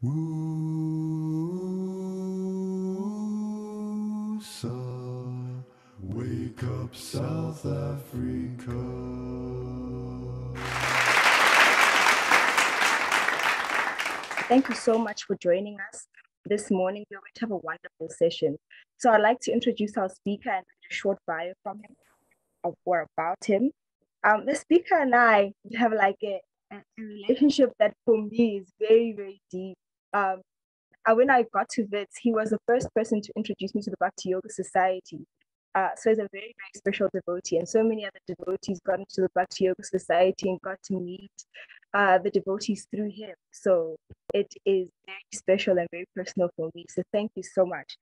Woosa, wake up South Africa. Thank you so much for joining us this morning. We're going to have a wonderful session. So I'd like to introduce our speaker and read a short bio from him or about him. The speaker and I have like a relationship that for me is very, very deep. When I got to Wits, he was the first person to introduce me to the Bhakti Yoga Society. So he's a very, very special devotee, and so many other devotees got into the Bhakti Yoga Society and got to meet the devotees through him. So it is very special and very personal for me. So thank you so much.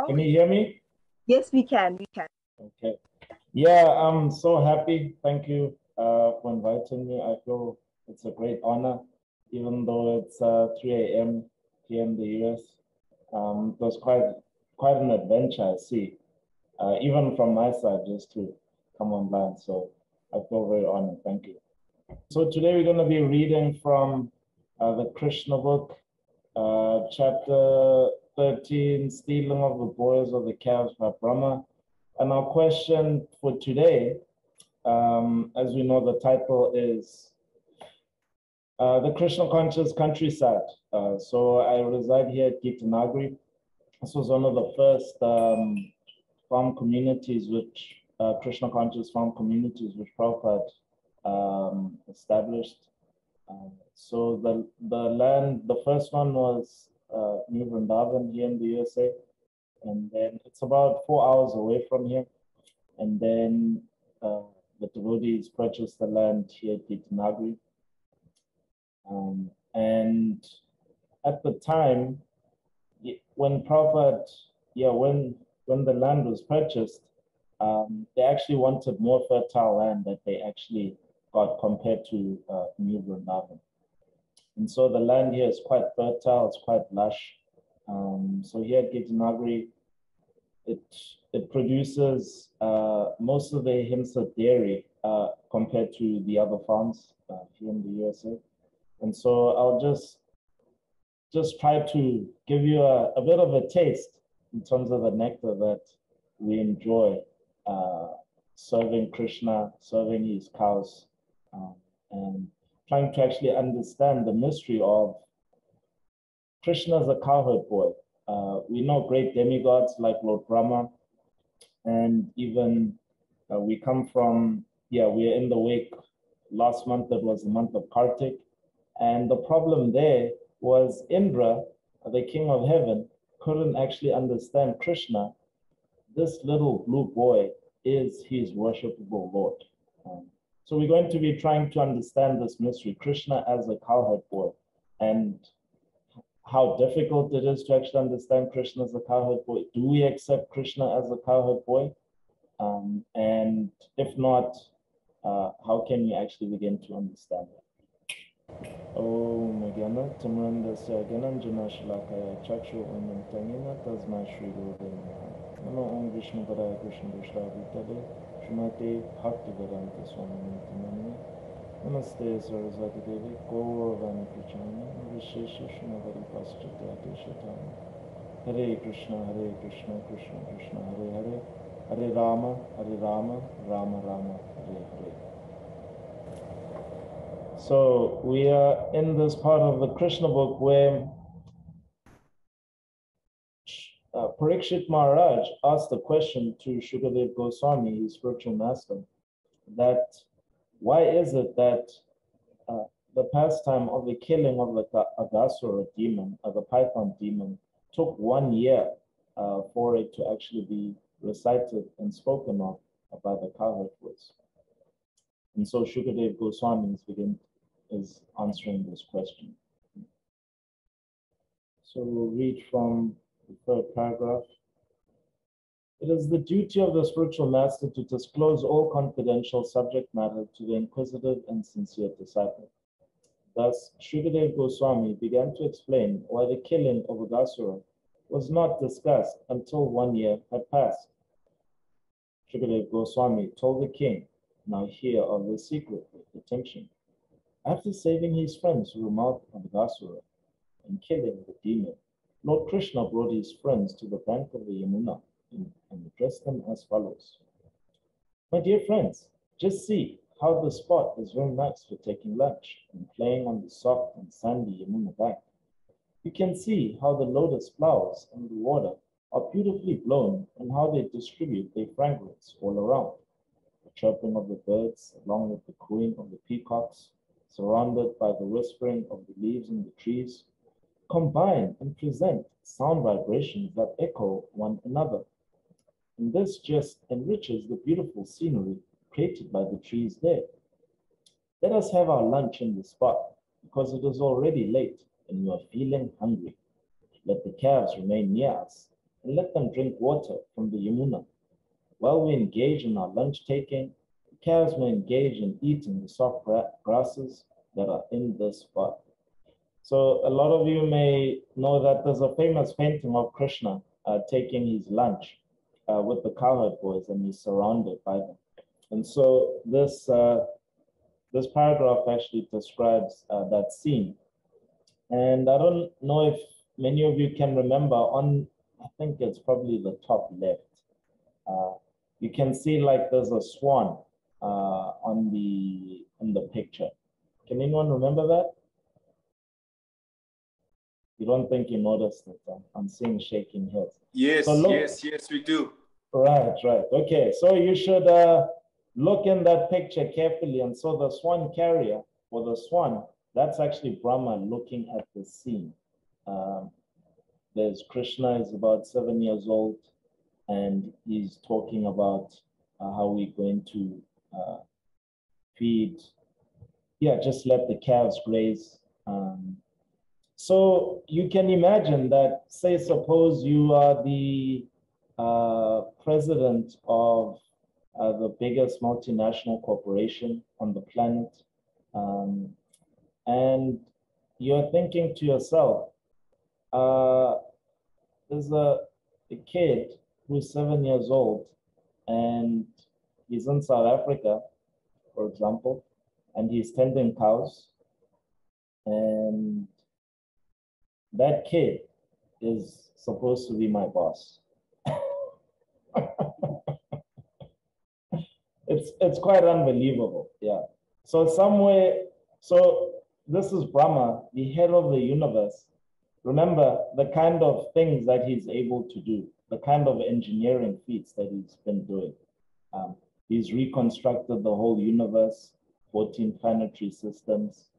Can you hear me? Yes, we can. We can. Okay. Yeah, I'm so happy. Thank you for inviting me. I feel it's a great honor, even though it's 3 a.m. here in the US. It was quite an adventure, I see, even from my side, just to come online. So I feel very honored. Thank you. So today we're going to be reading from the Krishna book, chapter 13, Stealing of the Boys of the Calves by Brahma. And our question for today, as we know, the title is The Krishna Conscious Countryside. So I reside here at Aghari. This was one of the first farm communities, which Krishna Conscious farm communities, which Prabhupada established. So the land, the first one was New Vrindavan here in the USA. And then it's about 4 hours away from here. And then the devotees purchased the land here at Aghari. And at the time, when Prabhupada, when the land was purchased, they actually wanted more fertile land that they actually got compared to New Vrindavan. And so the land here is quite fertile, it's quite lush. So here at Aghari, it produces most of the Himsa dairy compared to the other farms here in the USA. And so I'll just try to give you a bit of a taste in terms of the nectar that we enjoy serving Krishna, serving his cows, and trying to actually understand the mystery of Krishna as a cowherd boy. We know great demigods like Lord Brahma, and even we come from, we're in the wake. Last month, that was the month of Kartik. And the problem there was Indra, the king of heaven, couldn't actually understand Krishna. This little blue boy is his worshipable Lord. So we're going to be trying to understand this mystery, Krishna as a cowherd boy, and how difficult it is to actually understand Krishna as a cowherd boy. Do we accept Krishna as a cowherd boy? And if not, how can we actually begin to understand it? Om Gyana Tamranda Sagyanam Janashalakaya Chakshu Om Tangina Tasma Shri Guru Namo Om Vishnu Padaya Krishna Vishnavitade Shumate Bhakti Vedanta Swami Nityamani Namaste Saraswati Devi Gauravani Prachani Vishesha Shunagari Paschatya Shatani Hare Krishna Krishna Krishna Hare Hare Hare Rama Rama Rama Hare Hare. So we are in this part of the Krishna book where Parikshit Maharaj asked a question to Shukadev Goswami, his spiritual master, that why is it that the pastime of the killing of the Aghasura demon, the python demon, took 1 year for it to actually be recited and spoken of by the cowherd boys? And so Shukadev Goswami is answering this question. So we'll read from the third paragraph. It is the duty of the spiritual master to disclose all confidential subject matter to the inquisitive and sincere disciple. Thus, Shukadev Goswami began to explain why the killing of Aghasura was not discussed until 1 year had passed. Shukadev Goswami told the king, now hear of the secret of attention. After saving his friends from the mouth of Aghasura, and killing the demon, Lord Krishna brought his friends to the bank of the Yamuna and addressed them as follows. My dear friends, just see how the spot is very nice for taking lunch and playing on the soft and sandy Yamuna bank. You can see how the lotus flowers in the water are beautifully blown and how they distribute their fragrance all around. The chirping of the birds, along with the cooing of the peacocks, surrounded by the whispering of the leaves in the trees, combine and present sound vibrations that echo one another. And this just enriches the beautiful scenery created by the trees there. Let us have our lunch in the spot, because it is already late and we are feeling hungry. Let the calves remain near us and let them drink water from the Yamuna. While we engage in our lunch taking, the calves may engage in eating the soft grasses that are in this spot. So a lot of you may know that there's a famous painting of Krishna taking his lunch with the cowherd boys, and he's surrounded by them. And so this paragraph actually describes that scene. And I don't know if many of you can remember I think it's probably the top left. You can see like there's a swan on the picture. Can anyone remember that? You don't think you noticed it? I'm seeing shaking heads. Yes, so yes, we do. Right. Okay, so you should look in that picture carefully. And so the swan carrier, or the swan, that's actually Brahma looking at the scene. There's Krishna is about 7 years old, and he's talking about how we're going to feed, just let the calves graze. So you can imagine that, say, suppose you are the president of the biggest multinational corporation on the planet, and you're thinking to yourself, there's a kid who's 7 years old, and he's in South Africa, for example, and he's tending cows, and that kid is supposed to be my boss. It's quite unbelievable, yeah. So this is Brahma, the head of the universe. Remember the kind of things that he's able to do, the kind of engineering feats that he's been doing. He's reconstructed the whole universe, 14 planetary systems.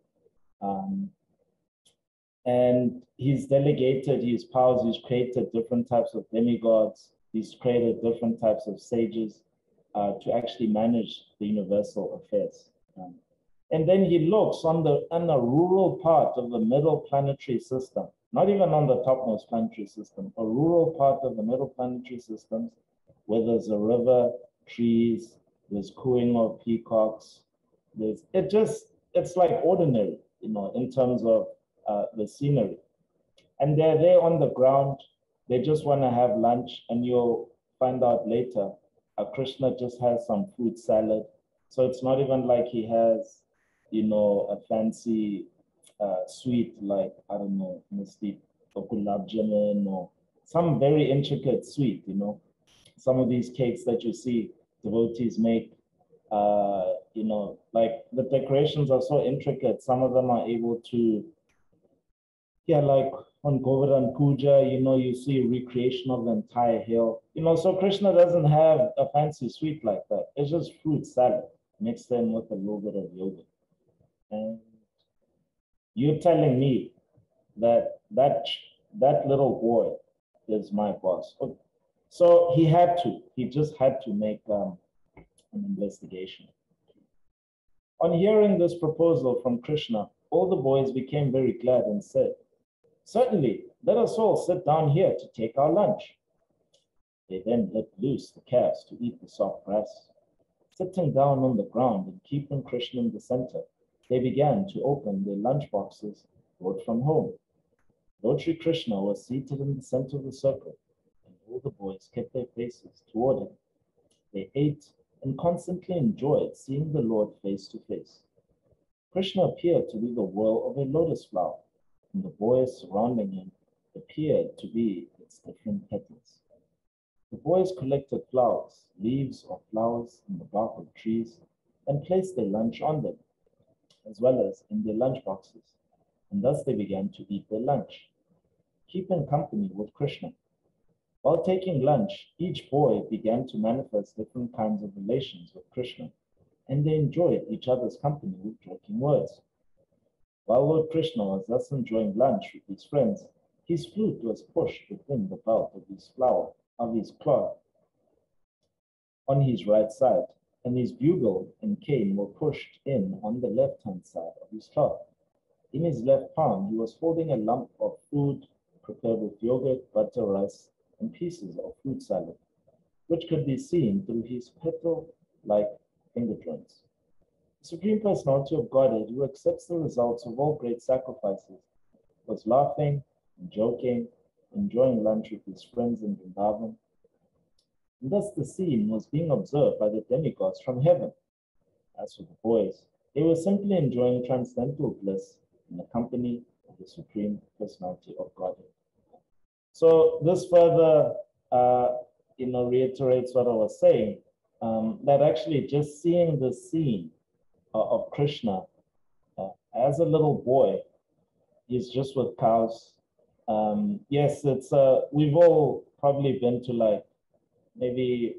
And he's delegated his powers. He's created different types of demigods. He's created different types of sages to actually manage the universal affairs. And then he looks on the rural part of the middle planetary system, not even on the topmost planetary system, a rural part of the middle planetary systems, where there's a river, trees, there's cooing of peacocks. It's like ordinary, in terms of the scenery. And they're there on the ground. They just want to have lunch, and you'll find out later, Krishna just has some fruit salad. So it's not even like he has, a fancy sweet, like, I don't know, Mr. Gulab Jamun or some very intricate sweet, Some of these cakes that you see devotees make, like the decorations are so intricate. Some of them are able to, like on Govardhan Puja, you see recreation of the entire hill. So Krishna doesn't have a fancy sweet like that. It's just fruit salad mixed in with a little bit of yogurt. And you're telling me that little boy is my boss. So he just had to make an investigation. On hearing this proposal from Krishna, all the boys became very glad and said, "Certainly, let us all sit down here to take our lunch." They then let loose the calves to eat the soft grass. Sitting down on the ground and keeping Krishna in the center, they began to open their lunch boxes brought from home. Lord Sri Krishna was seated in the center of the circle, and all the boys kept their faces toward him. They ate and constantly enjoyed seeing the Lord face to face. Krishna appeared to be the whirl of a lotus flower, and the boys surrounding him appeared to be its different petals. The boys collected flowers, leaves of flowers, and the bark of trees, and placed their lunch on them, as well as in their lunch boxes, and thus they began to eat their lunch, keeping company with Krishna. While taking lunch, each boy began to manifest different kinds of relations with Krishna, and they enjoyed each other's company with joking words. While Lord Krishna was thus enjoying lunch with his friends, his flute was pushed within the belt of his cloth on his right side, and his bugle and cane were pushed in on the left-hand side of his cloth. In his left palm, he was holding a lump of food prepared with yogurt, butter, rice, and pieces of fruit salad, which could be seen through his petal-like finger joints. The Supreme Personality of Godhead, who accepts the results of all great sacrifices, was laughing and joking, enjoying lunch with his friends in Vrindavan. And thus the scene was being observed by the demigods from heaven. As for the boys, they were simply enjoying transcendental bliss in the company of the Supreme Personality of Godhead. So this further, reiterates what I was saying, that actually just seeing the scene of Krishna as a little boy, he's just with cows. Yes, it's we've all probably been to, like, maybe,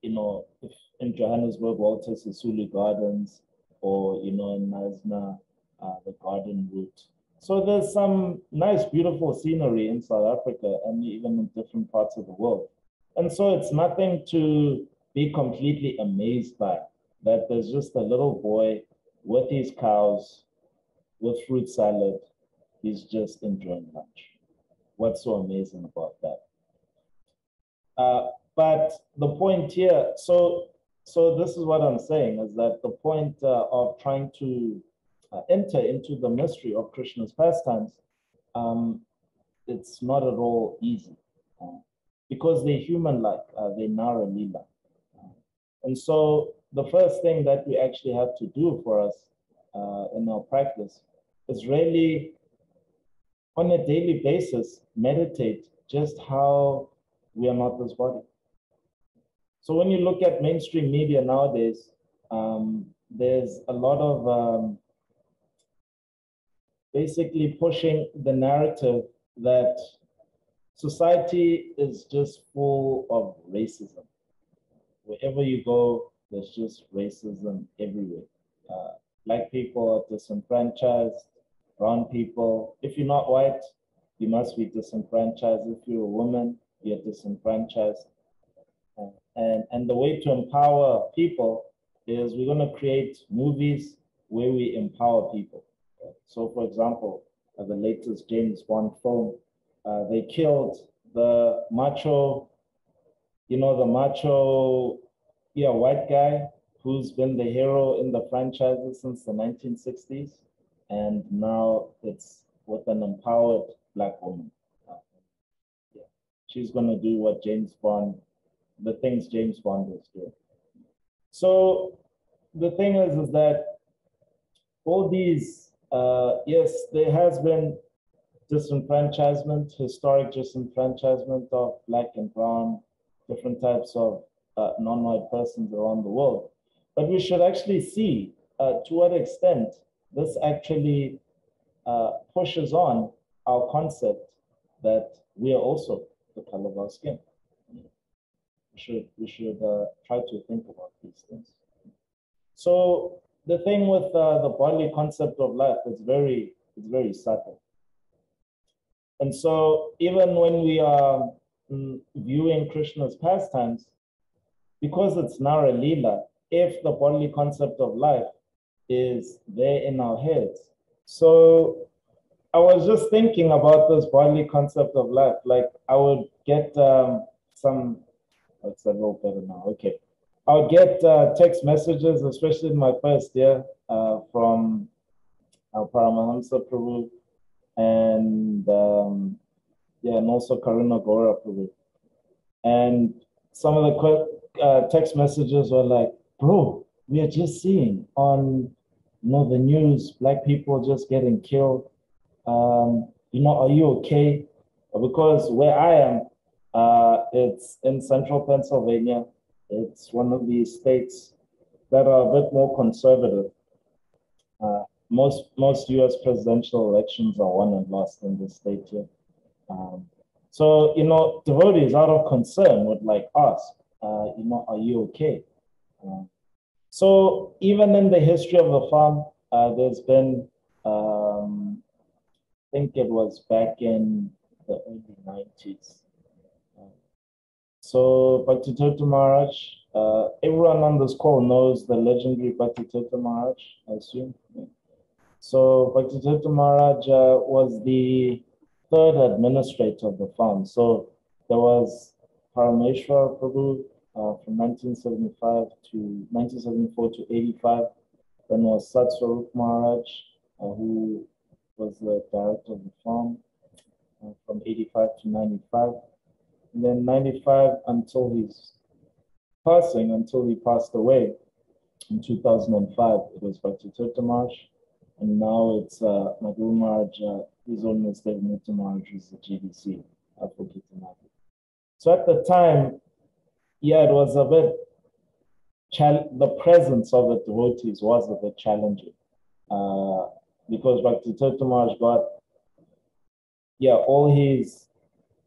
if in Johannesburg, Walter Sisulu Gardens, or in Nasna, the garden route. So there's some nice, beautiful scenery in South Africa and even in different parts of the world. And so it's nothing to be completely amazed by, that there's just a little boy with his cows, with fruit salad. He's just enjoying lunch. What's so amazing about that? But the point here, so this is what I'm saying, is that the point of trying to enter into the mystery of Krishna's pastimes, it's not at all easy, because they're human-like, they're Nara Lila. And so the first thing that we actually have to do for us in our practice is really, on a daily basis, meditate just how we are not this body. So when you look at mainstream media nowadays, there's a lot of basically pushing the narrative that society is just full of racism. Wherever you go, there's just racism everywhere. Black people are disenfranchised, brown people. If you're not white, you must be disenfranchised. If you're a woman, you're disenfranchised. And the way to empower people is we're going to create movies where we empower people. So, for example, the latest James Bond film, they killed the macho, white guy who's been the hero in the franchises since the 1960s. And now it's with an empowered Black woman. She's going to do what the things James Bond is doing. So the thing is that all these, yes, there has been disenfranchisement, historic disenfranchisement of Black and brown, different types of non-white persons around the world. But we should actually see to what extent this actually pushes on our concept that we are also the color of our skin. We should try to think about these things. So the thing with the bodily concept of life is very subtle. And so even when we are viewing Krishna's pastimes, because it's Nara Lila, if the bodily concept of life is there in our heads. So I was just thinking about this bodily concept of life. Like, I would get it's a little better now, okay. I would get text messages, especially in my first year, from Paramahamsa Prabhu, and and also Karuna Gora Prabhu. And some of the text messages were like, bro, we are just seeing on the news, Black people just getting killed. Are you okay? Because where I am, it's in central Pennsylvania. It's one of these states that are a bit more conservative. Most U.S. presidential elections are won and lost in this state here. So, devotees out of concern would like ask, are you okay? So even in the history of the farm, there's been, I think it was back in the early 90s. So Bhakti Tirtha Maharaj, everyone on this call knows the legendary Bhakti Tirtha Maharaj, I assume. So Bhakti Tirtha Maharaj was the third administrator of the farm. So there was Parameshwar Prabhu from 1975 to 1974 to 85. Then was Satswarup Maharaj, who was the director of the farm from 85 to 95. And then 95 until his passing, until he passed away in 2005, it was Bhakti Tirtha Maharaj. And now it's Madhu Maharaj, his own is Devotees Maharaj, who's the GDC for Gitanagi. So at the time, it was a bit, the presence of the devotees was a bit challenging because Bhakti Tirtha Maharaj got, all his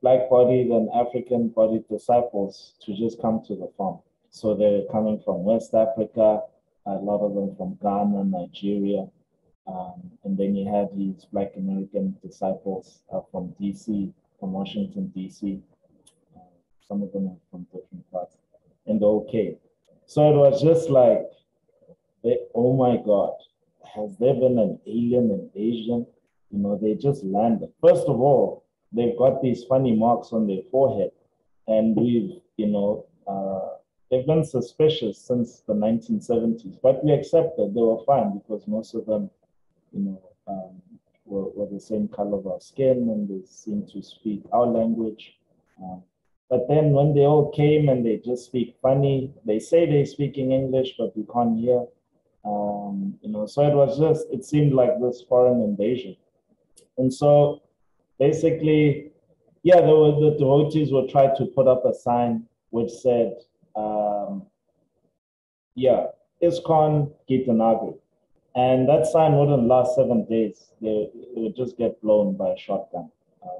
like-bodied and African-bodied disciples to just come to the farm. So they're coming from West Africa, a lot of them from Ghana, Nigeria. And then he had his Black American disciples from DC, from Washington, DC. Some of them are from different parts. And okay. So it was just like, oh my God, has there been an alien invasion? They just landed. First of all, they've got these funny marks on their forehead. And we've, they've been suspicious since the 1970s. But we accepted they were fine because most of them were the same color of our skin and they seem to speak our language. But then when they all came and they just speak funny, they say they're speaking English, but we can't hear. So it was just, it seemed like this foreign invasion. And so basically, the devotees would try to put up a sign which said, ISKCON Gitanagi. And that sign wouldn't last 7 days. It would just get blown by a shotgun.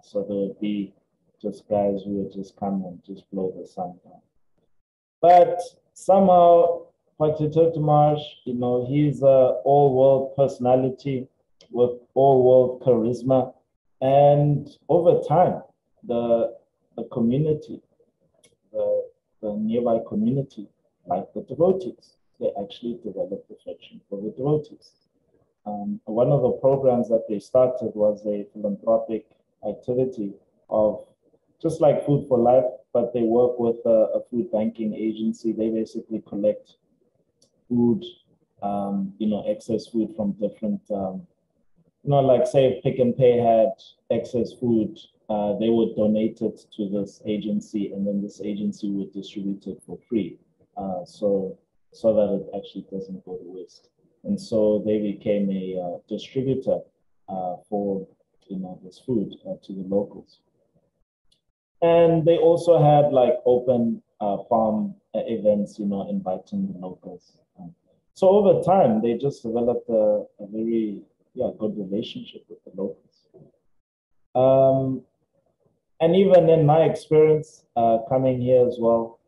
So there would be just guys who would just come and just blow the sign down. But somehow, Bhakti Tirtha Maharaj, he's an all-world personality with all-world charisma. And over time, the community, the nearby community, like the devotees, they actually developed affection for the devotees. One of the programs that they started was a philanthropic activity of just like Food for Life, but they work with a food banking agency. They basically collect food, excess food from different, like say if Pick and Pay had excess food, they would donate it to this agency and then this agency would distribute it for free. So that it actually doesn't go to waste. And so they became a distributor for this food to the locals. And they also had like open farm events, inviting the locals. So over time, they just developed a very good relationship with the locals. And even in my experience coming here as well,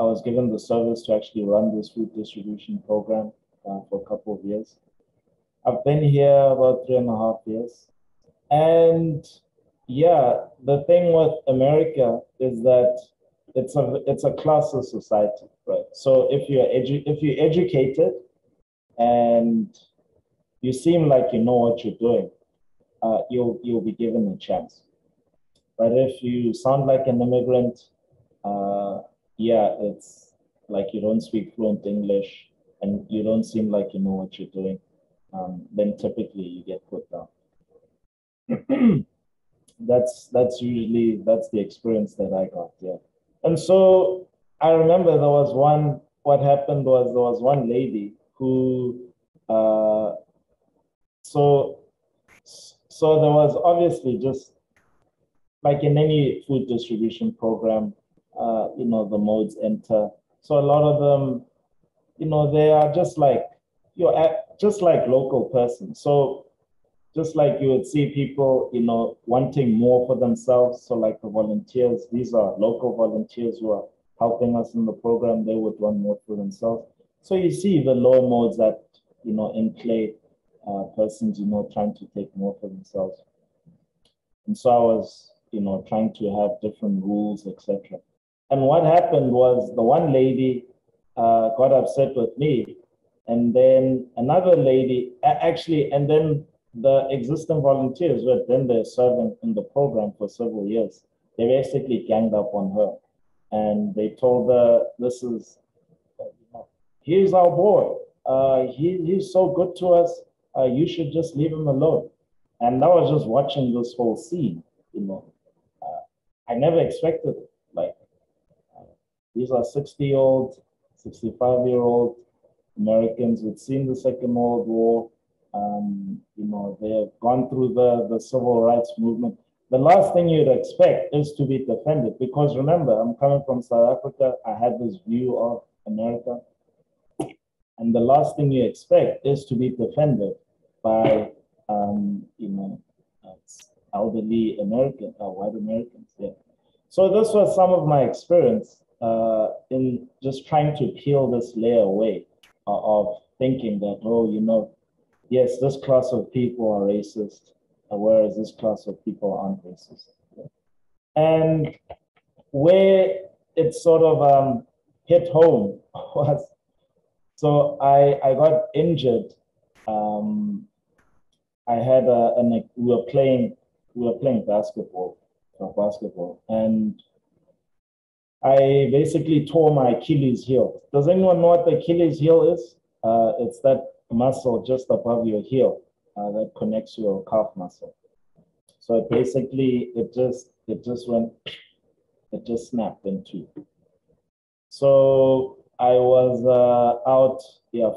I was given the service to actually run this food distribution program for a couple of years. I've been here about 3.5 years. And the thing with America is that it's a classless society, right? So if you're educated and you seem like you know what you're doing, you'll be given a chance. But if you sound like an immigrant, it's like you don't speak fluent English and you don't seem like you know what you're doing, then typically you get put down. That's the experience that I got, And so I remember what happened was there was one lady who So there was obviously just like in any food distribution program, the modes enter. So a lot of them, they are just like just like local persons. So just like you would see people, wanting more for themselves. So like the volunteers, these are local volunteers who are helping us in the program. They would want more for themselves. So you see the low modes that, in play, persons, trying to take more for themselves. And so I was, trying to have different rules, etc. And what happened was the one lady got upset with me, and then another lady, actually, and then the existing volunteers who had been there serving in the program for several years, they basically ganged up on her. And they told her, this is, he's our boy. He's so good to us. You should just leave him alone. And I was just watching this whole scene, I never expected it. Like, these are 60-year-old, 65-year-old Americans who'd seen the Second World War. They have gone through the civil rights movement. The last thing you'd expect is to be defended, because remember, I'm coming from South Africa. I had this view of America. And the last thing you expect is to be defended by, elderly American, white Americans. Yeah. So this was some of my experience in just trying to peel this layer away of thinking that, yes, this class of people are racist, whereas this class of people aren't racist. And where it sort of hit home was, so I got injured. I had we were playing basketball, and I basically tore my Achilles heel. Does anyone know what the Achilles heel is? It's that muscle just above your heel that connects your calf muscle. So it basically, it just snapped in two. So I was out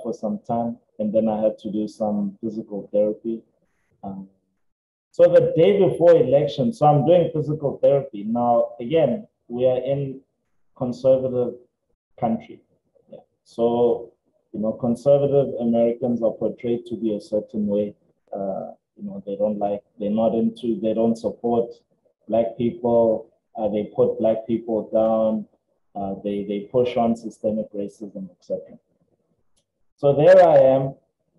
for some time, and then I had to do some physical therapy. So the day before election, so I'm doing physical therapy. Now, again, we are in conservative country. Yeah. So, conservative Americans are portrayed to be a certain way. They don't support Black people. They put Black people down. They push on systemic racism, etc. So there I am.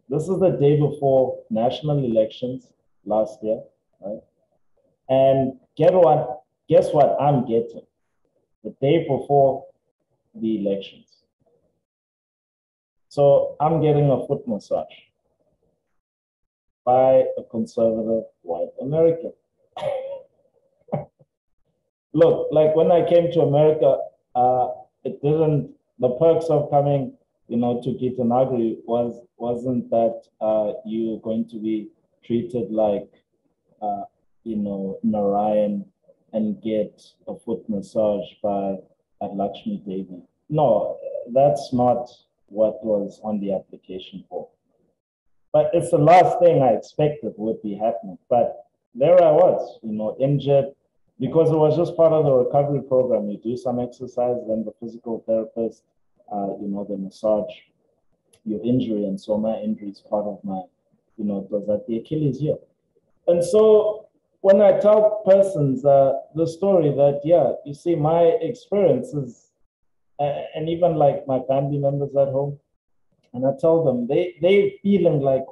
This is the day before national elections last year, right? And guess what I'm getting the day before the elections. So I'm getting a foot massage by a conservative white American. Look, like when I came to America, the perks of coming, to get an Aghari wasn't that you're going to be treated like, Narayan and get a foot massage by a Lakshmi Devi. No, that's not what was on the application form. But it's the last thing I expected would be happening. But there I was, injured, because it was just part of the recovery program. You do some exercise, then the physical therapist, the massage, your injury. And so my injury is part of my, it was at the Achilles heel. And so when I tell persons the story that, you see, my experiences, and even like my family members at home, and I tell them, they feeling like,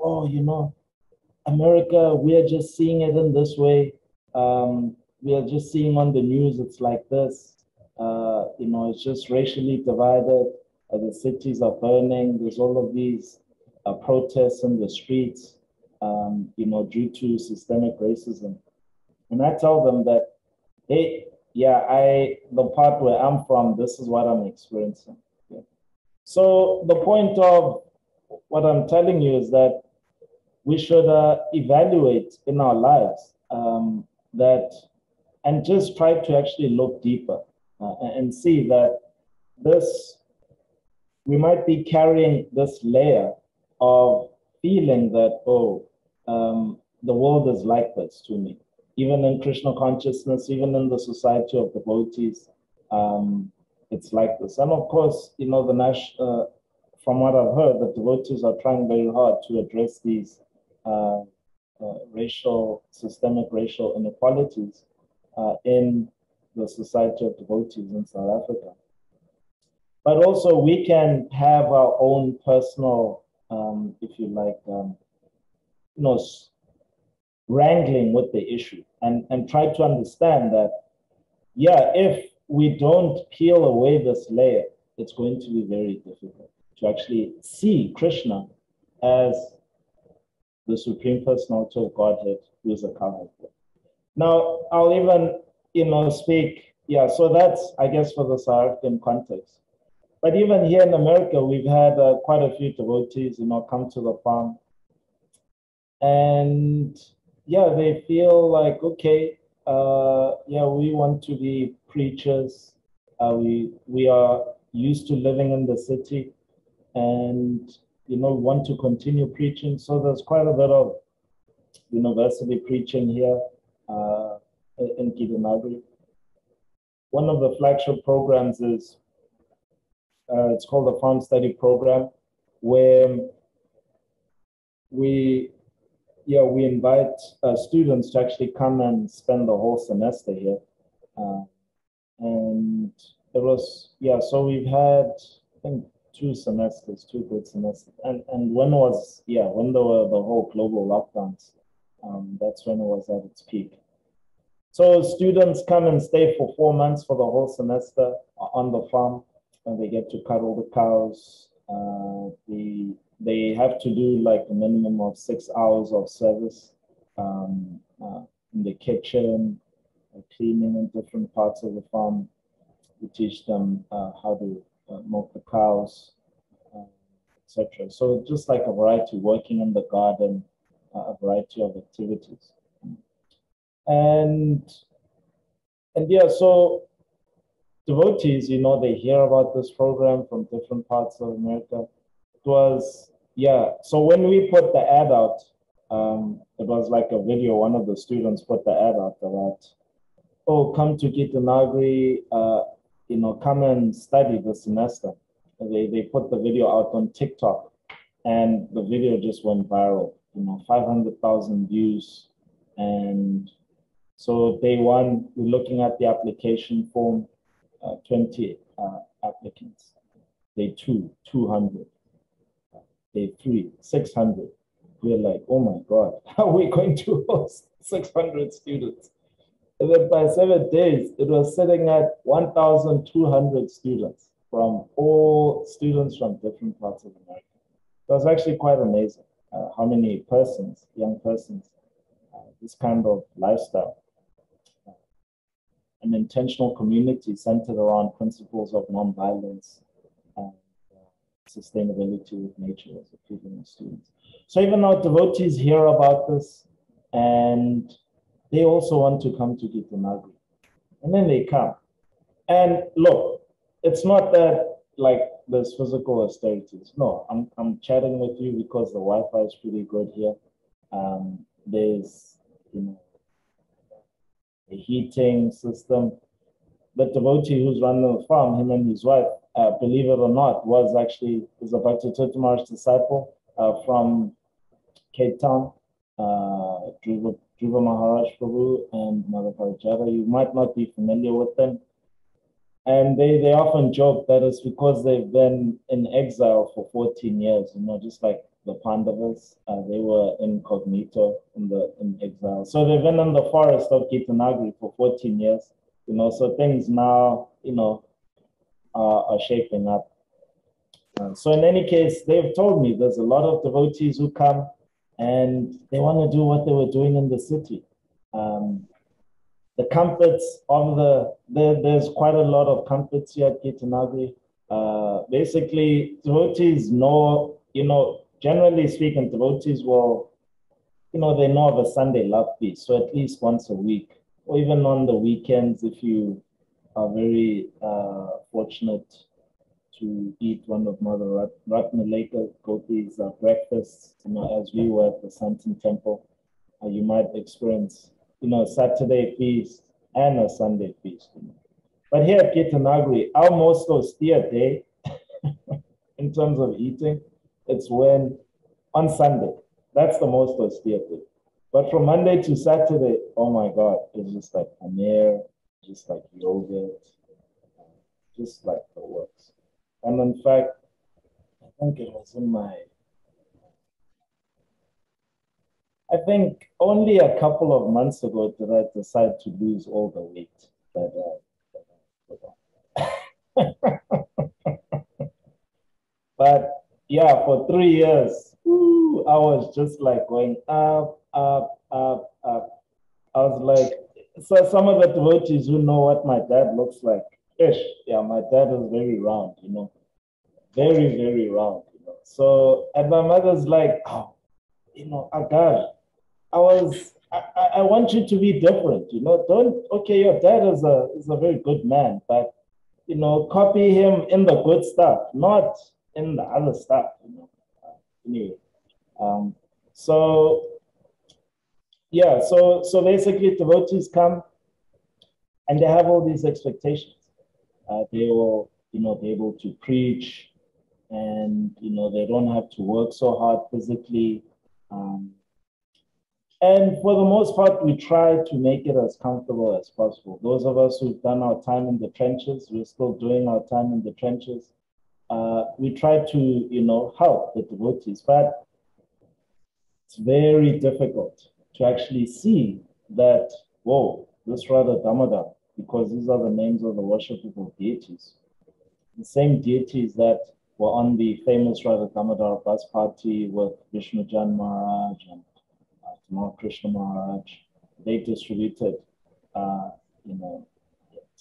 America, we're just seeing it in this way. We are just seeing on the news, it's like this. It's just racially divided. The cities are burning. There's all of these protests in the streets, due to systemic racism. And I tell them that, hey, the part where I'm from, this is what I'm experiencing. Yeah. So the point of what I'm telling you is that we should evaluate in our lives and just try to actually look deeper and see that we might be carrying this layer of feeling that, the world is like this to me. Even in Krishna consciousness, even in the society of devotees, it's like this. And of course, you know, from what I've heard, the devotees are trying very hard to address these systemic racial inequalities in the society of devotees in South Africa. But also we can have our own personal, if you like, you know, wrangling with the issue and try to understand that, yeah, if we don't peel away this layer, it's going to be very difficult to actually see Krishna as the Supreme Personality of Godhead who is a cowherd. Now, I'll even, you know, speak, yeah, so that's, I guess, for the South African context. But even here in America, we've had quite a few devotees, you know, come to the farm. And yeah, they feel like, okay, yeah, we want to be preachers. We are used to living in the city and, you know, want to continue preaching. So there's quite a bit of university preaching here in Aghari. One of the flagship programs is, it's called the Farm Study Program, where we invite students to actually come and spend the whole semester here. And it was, yeah, so we've had, I think, 2 semesters, 2 good semesters. And when there were the whole global lockdowns, that's when it was at its peak. So students come and stay for 4 months for the whole semester on the farm, and they get to cuddle the cows. They have to do like a minimum of 6 hours of service in the kitchen, cleaning in different parts of the farm. We teach them how to milk the cows, etc. So just like a variety, working in the garden, a variety of activities. And yeah, so devotees, you know, they hear about this program from different parts of America. It was, yeah, so when we put the ad out, it was like a video, one of the students put the ad out about, oh, come to Aghari, you know, come and study this semester. And they put the video out on TikTok, and the video just went viral, you know, 500,000 views. And so day 1, we're looking at the application form, 20 applicants. Day 2, 200. Day 3, 600. We're like, oh my God, how are we going to host 600 students? And then by 7 days, it was sitting at 1,200 students from all students from different parts of America. It was actually quite amazing how many persons, young persons, this kind of lifestyle, an intentional community centered around principles of nonviolence and sustainability with nature as a feeling of students. So even our devotees hear about this, and they also want to come to Aghari. And then they come. And look, it's not that like there's physical austerities. No, I'm chatting with you because the Wi-Fi is pretty good here. There's, you know, a heating system. The devotee who's running the farm, him and his wife, believe it or not, is a Bhakti Maharaj disciple from Cape Town, Dhruva Maharaj Prabhu and Mother Parijata. You might not be familiar with them. And they often joke that it's because they've been in exile for 14 years, you know, just like the Pandavas. They were incognito in exile. So they've been in the forest of Aghari for 14 years, you know, so things now, you know, are shaping up. So in any case, they've told me there's a lot of devotees who come and they want to do what they were doing in the city. The comforts of there's quite a lot of comforts here at Aghari. Basically, devotees know, you know, generally speaking, devotees will, you know, they know of a Sunday love feast. So at least once a week, or even on the weekends, if you are very fortunate to eat one of Mother Ratnaleka Gopi's breakfasts, as we were at the Santin Temple, you might experience, a Saturday feast and a Sunday feast. But here at Gitanagari, our most austere day in terms of eating, it's when on Sunday. That's the most austere day. But from Monday to Saturday, oh my God, it's just like paneer, just like yogurt, just like the works. And in fact, I think it was I think only a couple of months ago did I decide to lose all the weight that I put on. But yeah, for 3 years, I was just like going up, up, up, up. I was like, so some of the devotees who know what my dad looks like, yeah, my dad is very round, very, very round, So, and my mother's like, oh, Aghari, I want you to be different, okay, your dad is a very good man, but, copy him in the good stuff, not in the other stuff, Anyway, so, yeah, so basically devotees come and they have all these expectations. They will, be able to preach and, they don't have to work so hard physically. And for the most part, we try to make it as comfortable as possible. Those of us who've done our time in the trenches, we're still doing our time in the trenches. We try to, help the devotees, but it's very difficult to actually see that, whoa, this Radha Damodar, because these are the names of the worshipable deities. The same deities that were on the famous Radha Damodar bus party with Vishnu Jan Maharaj and Krishna Maharaj. They distributed,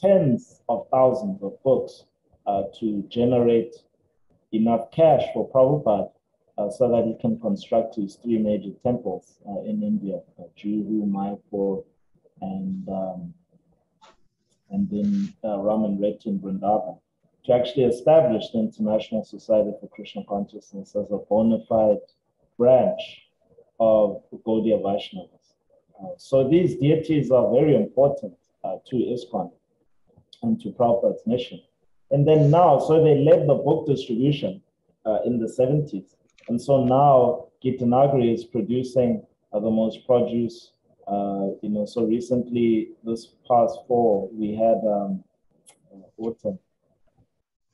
tens of thousands of books to generate enough cash for Prabhupada so that he can construct his 3 major temples in India, Juhu, Mayapur, and then Raman Reddy in Vrindavan, to actually establish the International Society for Krishna Consciousness as a bona fide branch of Gaudiya Vaishnavas. So these deities are very important to ISKCON and to Prabhupada's mission. And then now, so they led the book distribution in the 70s. And so now Gitanagari is producing the most produce. So recently, this past fall, we had autumn.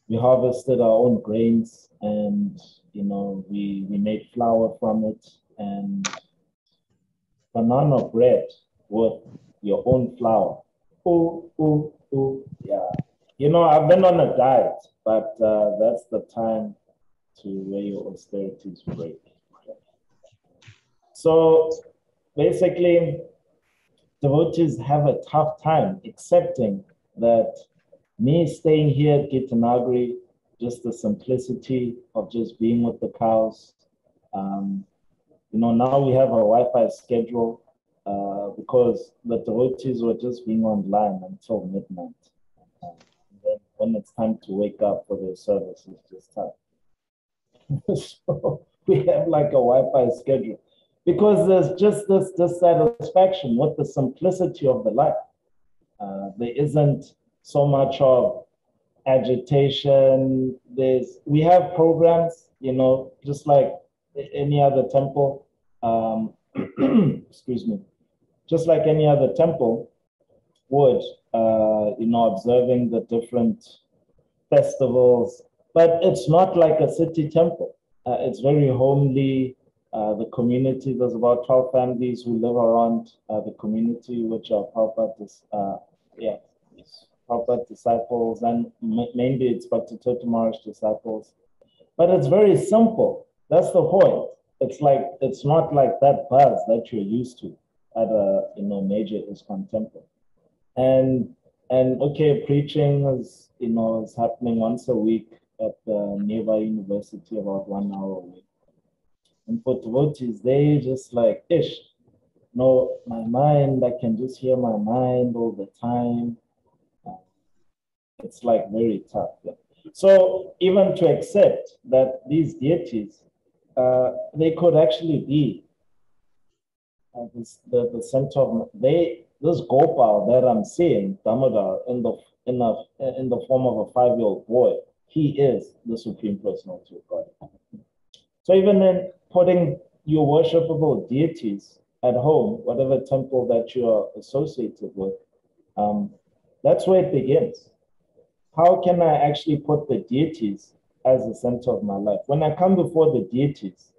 We harvested our own grains and, we made flour from it, and banana bread with your own flour. Yeah. I've been on a diet, but that's the time to where your austerities break. So basically, devotees have a tough time accepting that me staying here at Gitanagari, just the simplicity of just being with the cows. Now we have a Wi-Fi schedule because the devotees were just being online until midnight. And then when it's time to wake up for their service, it's just tough. So we have like a Wi-Fi schedule because there's just this dissatisfaction with the simplicity of the life. There isn't so much of agitation. We have programs, just like any other temple. Excuse me. Just like any other temple would, observing the different festivals, but it's not like a city temple. It's very homely. The community, there's about 12 families who live around the community, which are Prabhupada disciples, and mainly it's Bhakti Maharaj disciples. But it's very simple. That's the point. It's not like that buzz that you're used to at a major ISKCON temple. And okay, preaching is is happening once a week at the nearby university, about 1 hour away. And for devotees, they just like, no, my mind, I can just hear my mind all the time. It's like very tough. Yeah. So even to accept that these deities, they could actually be the center of this Gopal that I'm seeing, Damodar, in the form of a 5-year-old boy, he is the Supreme Personality of God. So even in putting your worshipable deities at home, whatever temple that you are associated with, that's where it begins. How can I actually put the deities as the center of my life? When I come before the deities,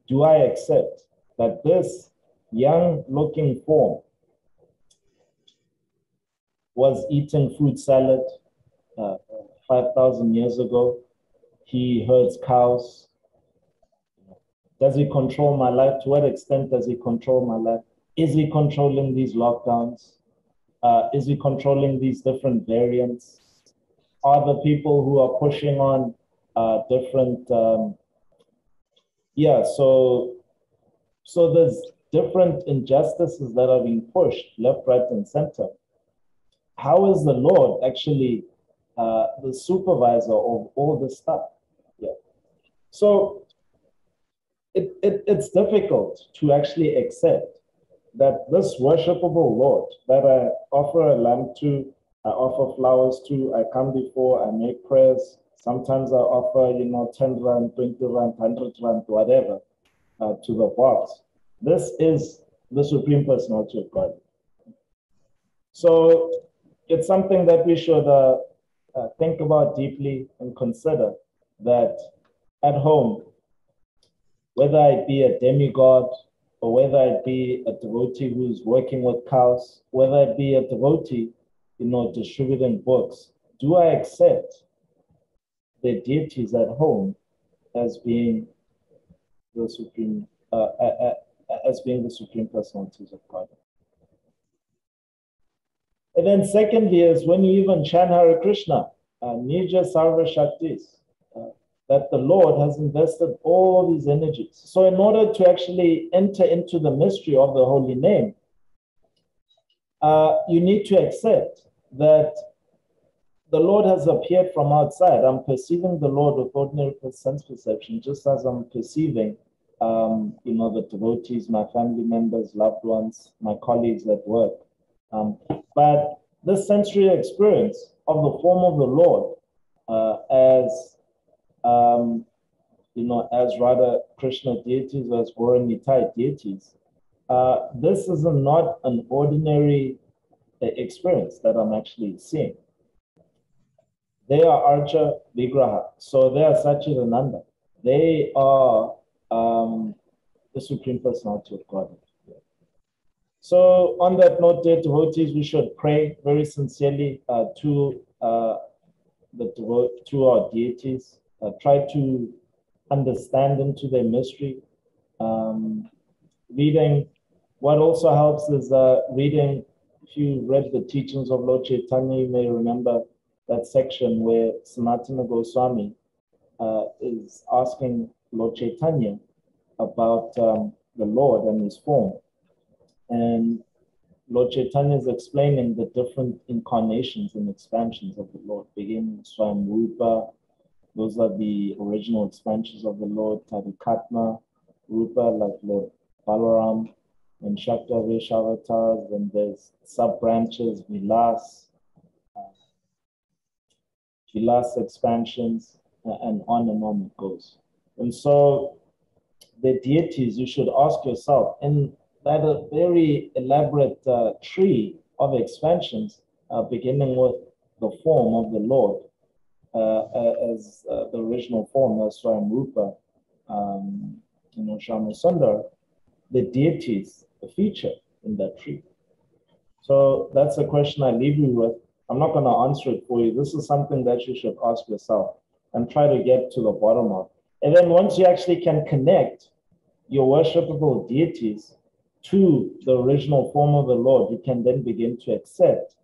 do I accept that this young-looking form was eating fruit salad 5,000 years ago? He herds cows. Does he control my life? To what extent does he control my life? Is he controlling these lockdowns? Is he controlling these different variants? Are the people who are pushing on different, so there's different injustices that are being pushed left, right, and center. How is the Lord actually the supervisor of all this stuff? Yeah. So it's difficult to actually accept that this worshipable Lord that I offer a lamb to, I offer flowers to, I come before, I make prayers. Sometimes I offer, 10 rand, 20 rand, 100 rand, whatever, to the box. This is the Supreme Personality of God. So it's something that we should think about deeply and consider that at home, whether it be a demigod or whether it be a devotee who's working with cows, whether it be a devotee, distributing books, do I accept the deities at home as being the supreme, as being the Supreme Personalities of God? And then secondly is when you even chant Hare Krishna, Nija Sarva Shaktis, that the Lord has invested all these energies. So in order to actually enter into the mystery of the holy name, you need to accept that the Lord has appeared from outside. I'm perceiving the Lord with ordinary sense perception, just as I'm perceiving, the devotees, my family members, loved ones, my colleagues at work. But this sensory experience of the form of the Lord as Radha Krishna deities, as Nitai deities, this is not an ordinary experience that I'm actually seeing. They are Archa Vigraha, so they are Satchidananda. They are the Supreme Personality of God. So on that note, dear devotees, we should pray very sincerely to our deities, try to understand into their mystery. Reading, what also helps is reading. If you read the teachings of Lord Chaitanya, you may remember that section where Sanatana Goswami is asking Lord Chaitanya about the Lord and his form. And Lord Chaitanya is explaining the different incarnations and expansions of the Lord, beginning with Swayam Rupa. Those are the original expansions of the Lord, Tadikatma, Rupa, like Lord Balaram, and Shakta Veshavatars, and there's sub-branches, Vilas expansions, and on it goes. And so the deities, you should ask yourself, in that a very elaborate tree of expansions, beginning with the form of the Lord, as the original form, as Swayam Rupa, Shama Sundar, the deities, the feature in that tree. So that's a question I leave you with. I'm not going to answer it for you. This is something that you should ask yourself and try to get to the bottom of. And then once you actually can connect your worshipable deities to the original form of the Lord, you can then begin to accept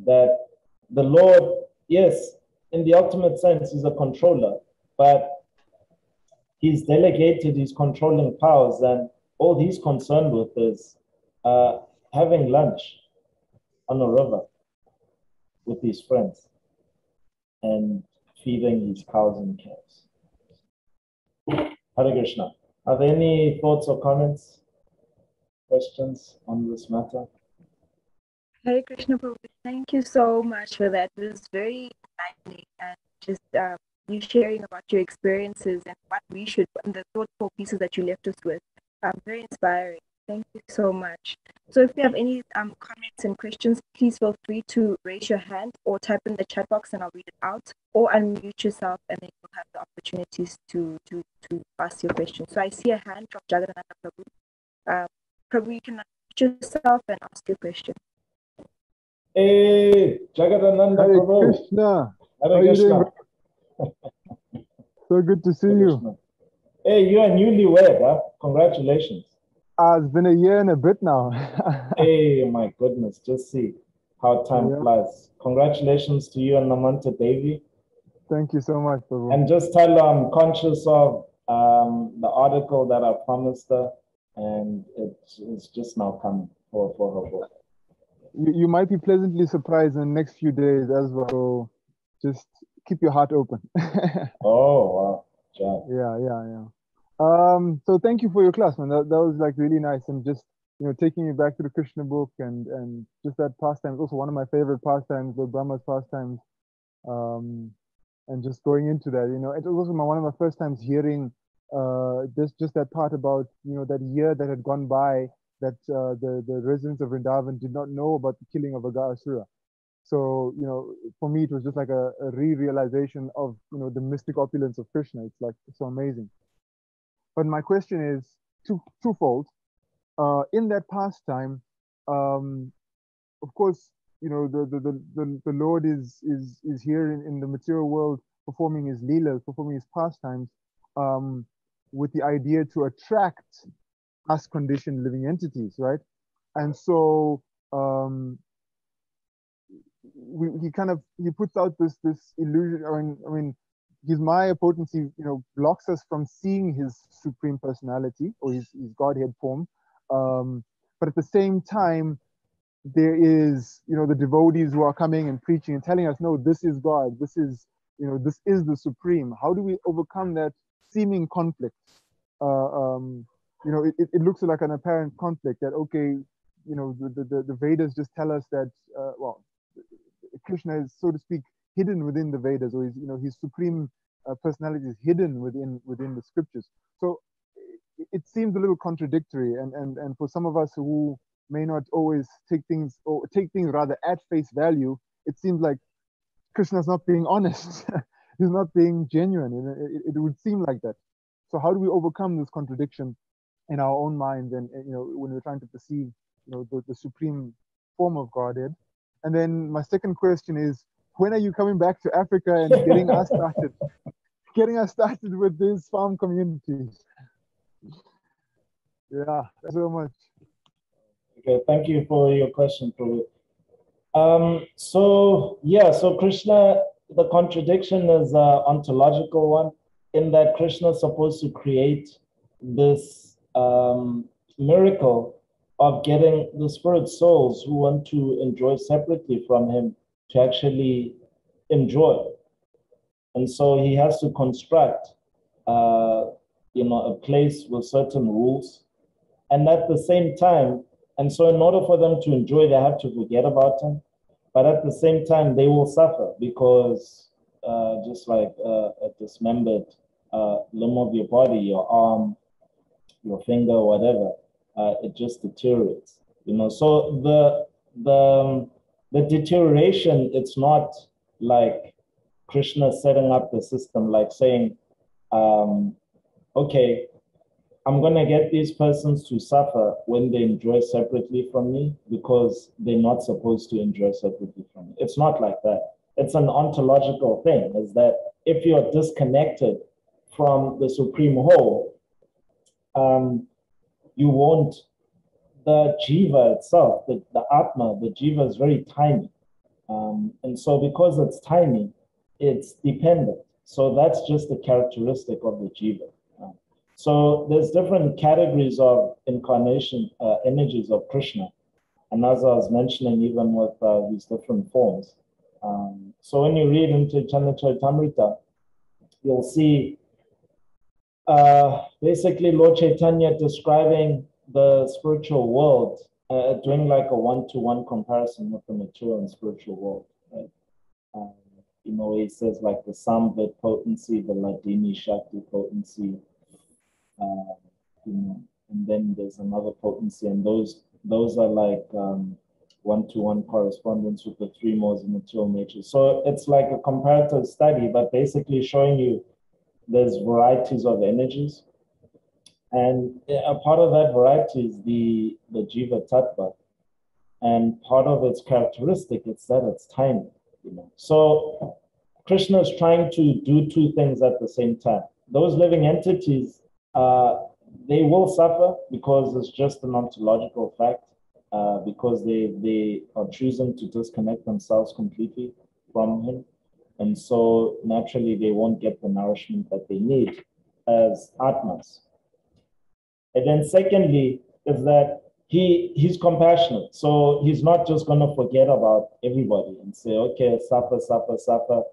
that the Lord, yes, in the ultimate sense, is a controller, but he's delegated his controlling powers, and all he's concerned with is having lunch on a river with his friends and feeding his cows and calves. Hare Krishna. Are there any thoughts or comments, questions on this matter? Hare Krishna, Prabhu. Thank you so much for that. It was very enlightening, and just you sharing about your experiences and what we should, and the thoughtful pieces that you left us with. Very inspiring. Thank you so much. So if you have any comments and questions, please feel free to raise your hand or type in the chat box and I'll read it out, or unmute yourself and then you'll have the opportunities to ask your question. So I see a hand from Jagannatha Prabhu. Prabhu, you can unmute yourself and ask your question. Hey, Jagadananda Hare Prabhu. Krishna. Hare How are you Krishna. doing? So good to see Hare you. Krishna. Hey, you are newlywed, huh? Congratulations. It's been a year and a bit now. Hey, my goodness, just see how time flies. Congratulations to you and Namanta Devi. Thank you so much, Prabhu. And just tell her I'm conscious of the article that I promised her, and it's just now coming for her book. You might be pleasantly surprised in the next few days as well. So just keep your heart open. Oh, wow. Yeah. So thank you for your class, man. That was like really nice, and just taking me back to the Krishna book and just that pastime is also one of my favorite pastimes, the Brahma's pastimes. And just going into that, it was also one of my first times hearing just that part about that year that had gone by, that the residents of Vrindavan did not know about the killing of Aghasura. So for me it was just like a re-realization of the mystic opulence of Krishna. It's like so amazing. But my question is twofold. In that pastime, of course, the Lord is here in the material world performing his leelas, performing his pastimes, with the idea to attract us conditioned living entities, right? And so he puts out this illusion. I mean, his Maya potency, blocks us from seeing his supreme personality or his Godhead form. But at the same time, there is, the devotees who are coming and preaching and telling us, no, this is God. This is, this is the supreme. How do we overcome that seeming conflict? It looks like an apparent conflict that, okay, the Vedas just tell us that, Krishna is, so to speak, hidden within the Vedas, or his supreme personality is hidden within the scriptures. So it seems a little contradictory, and for some of us who may not always take things rather at face value, it seems like Krishna's not being honest. He's not being genuine. It would seem like that. So how do we overcome this contradiction in our own minds, and when we're trying to perceive the supreme form of Godhead? And then my second question is, when are you coming back to Africa and getting us started with these farm communities? Yeah, thanks so much. Okay, thank you for your question, Prabhu. So Krishna, the contradiction is an ontological one, in that Krishna is supposed to create this miracle of getting the spirit souls who want to enjoy separately from him to actually enjoy. And so he has to construct a place with certain rules. And at the same time, and so in order for them to enjoy, they have to forget about him. But at the same time, they will suffer because just like a dismembered limb of your body, your arm, your finger, whatever, it just deteriorates. So the deterioration, it's not like Krishna setting up the system, like saying, okay, I'm going to get these persons to suffer when they enjoy separately from me because they're not supposed to enjoy separately from me. It's not like that. It's an ontological thing, is that if you're disconnected from the supreme whole, you won't, the jiva itself, the atma, the jiva is very tiny. And so because it's tiny, it's dependent. So that's just a characteristic of the jiva. So there's different categories of incarnation, energies of Krishna. And as I was mentioning, even with these different forms, So when you read into Untitled Chapter, you'll see basically Lord Chaitanya describing the spiritual world, doing like a one-to-one comparison with the material and spiritual world. Right? You know, he says like the Samvit potency, the Ladini Shakti potency, you know, and then there's another potency, and those are like one-to-one correspondence with the three modes of material nature. So it's like a comparative study, but basically showing you there's varieties of energies. And a part of that variety is the Jiva Tattva. And part of its characteristic is that it's tiny. You know? So Krishna is trying to do two things at the same time. Those living entities, they will suffer because it's just an ontological fact, because they are choosing to disconnect themselves completely from him. And so naturally, they won't get the nourishment that they need as Atmas. And then secondly, is that he's compassionate. So he's not just going to forget about everybody and say, okay, suffer, suffer, suffer,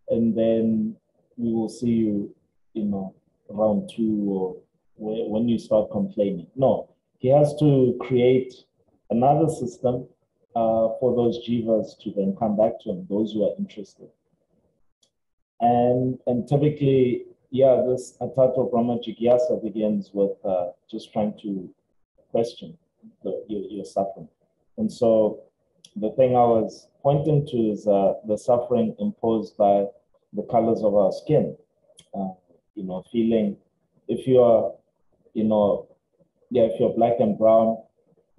and then we will see you, you know, round two or when you start complaining. No, he has to create another system for those jivas to then come back to him, those who are interested. And typically, yeah, this Atato Brahma Jigyasa begins with just trying to question your suffering. And so the thing I was pointing to is the suffering imposed by the colors of our skin. You know, feeling, if you are, you know, yeah, if you're black and brown,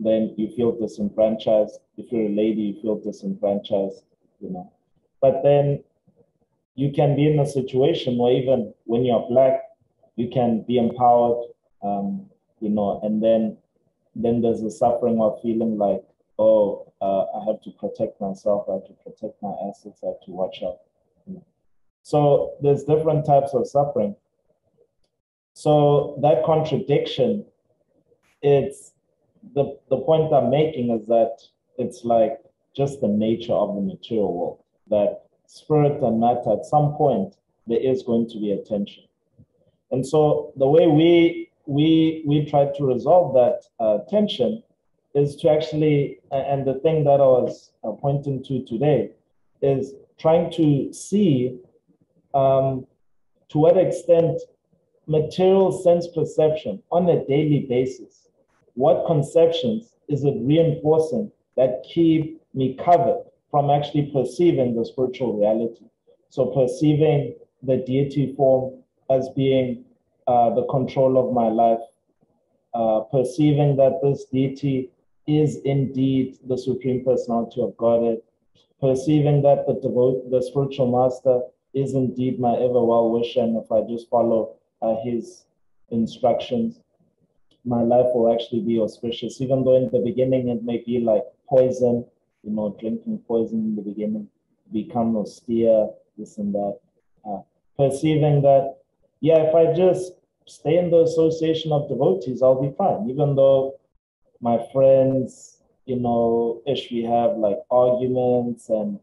then you feel disenfranchised. If you're a lady, you feel disenfranchised, you know. But then you can be in a situation where even when you're black, you can be empowered, you know, and then there's a suffering of feeling like, oh, I have to protect myself, I have to protect my assets, I have to watch out. You know. So there's different types of suffering. So that contradiction, it's the point I'm making is that it's like just the nature of the material world, that spirit and matter, at some point, there is going to be a tension. And so the way we try to resolve that tension is to actually, and the thing that I was pointing to today, is trying to see to what extent material sense perception on a daily basis, what conceptions is it reinforcing that keep me covered from actually perceiving the spiritual reality? So perceiving the deity form as being the control of my life, perceiving that this deity is indeed the Supreme Personality of Godhead, perceiving that the spiritual master is indeed my ever well-wisher, and if I just follow his instructions, my life will actually be auspicious, even though in the beginning it may be like poison, you know, drinking poison in the beginning, become austere, this and that. Perceiving that, yeah, if I just stay in the association of devotees, I'll be fine, even though my friends, you know, we have like arguments, and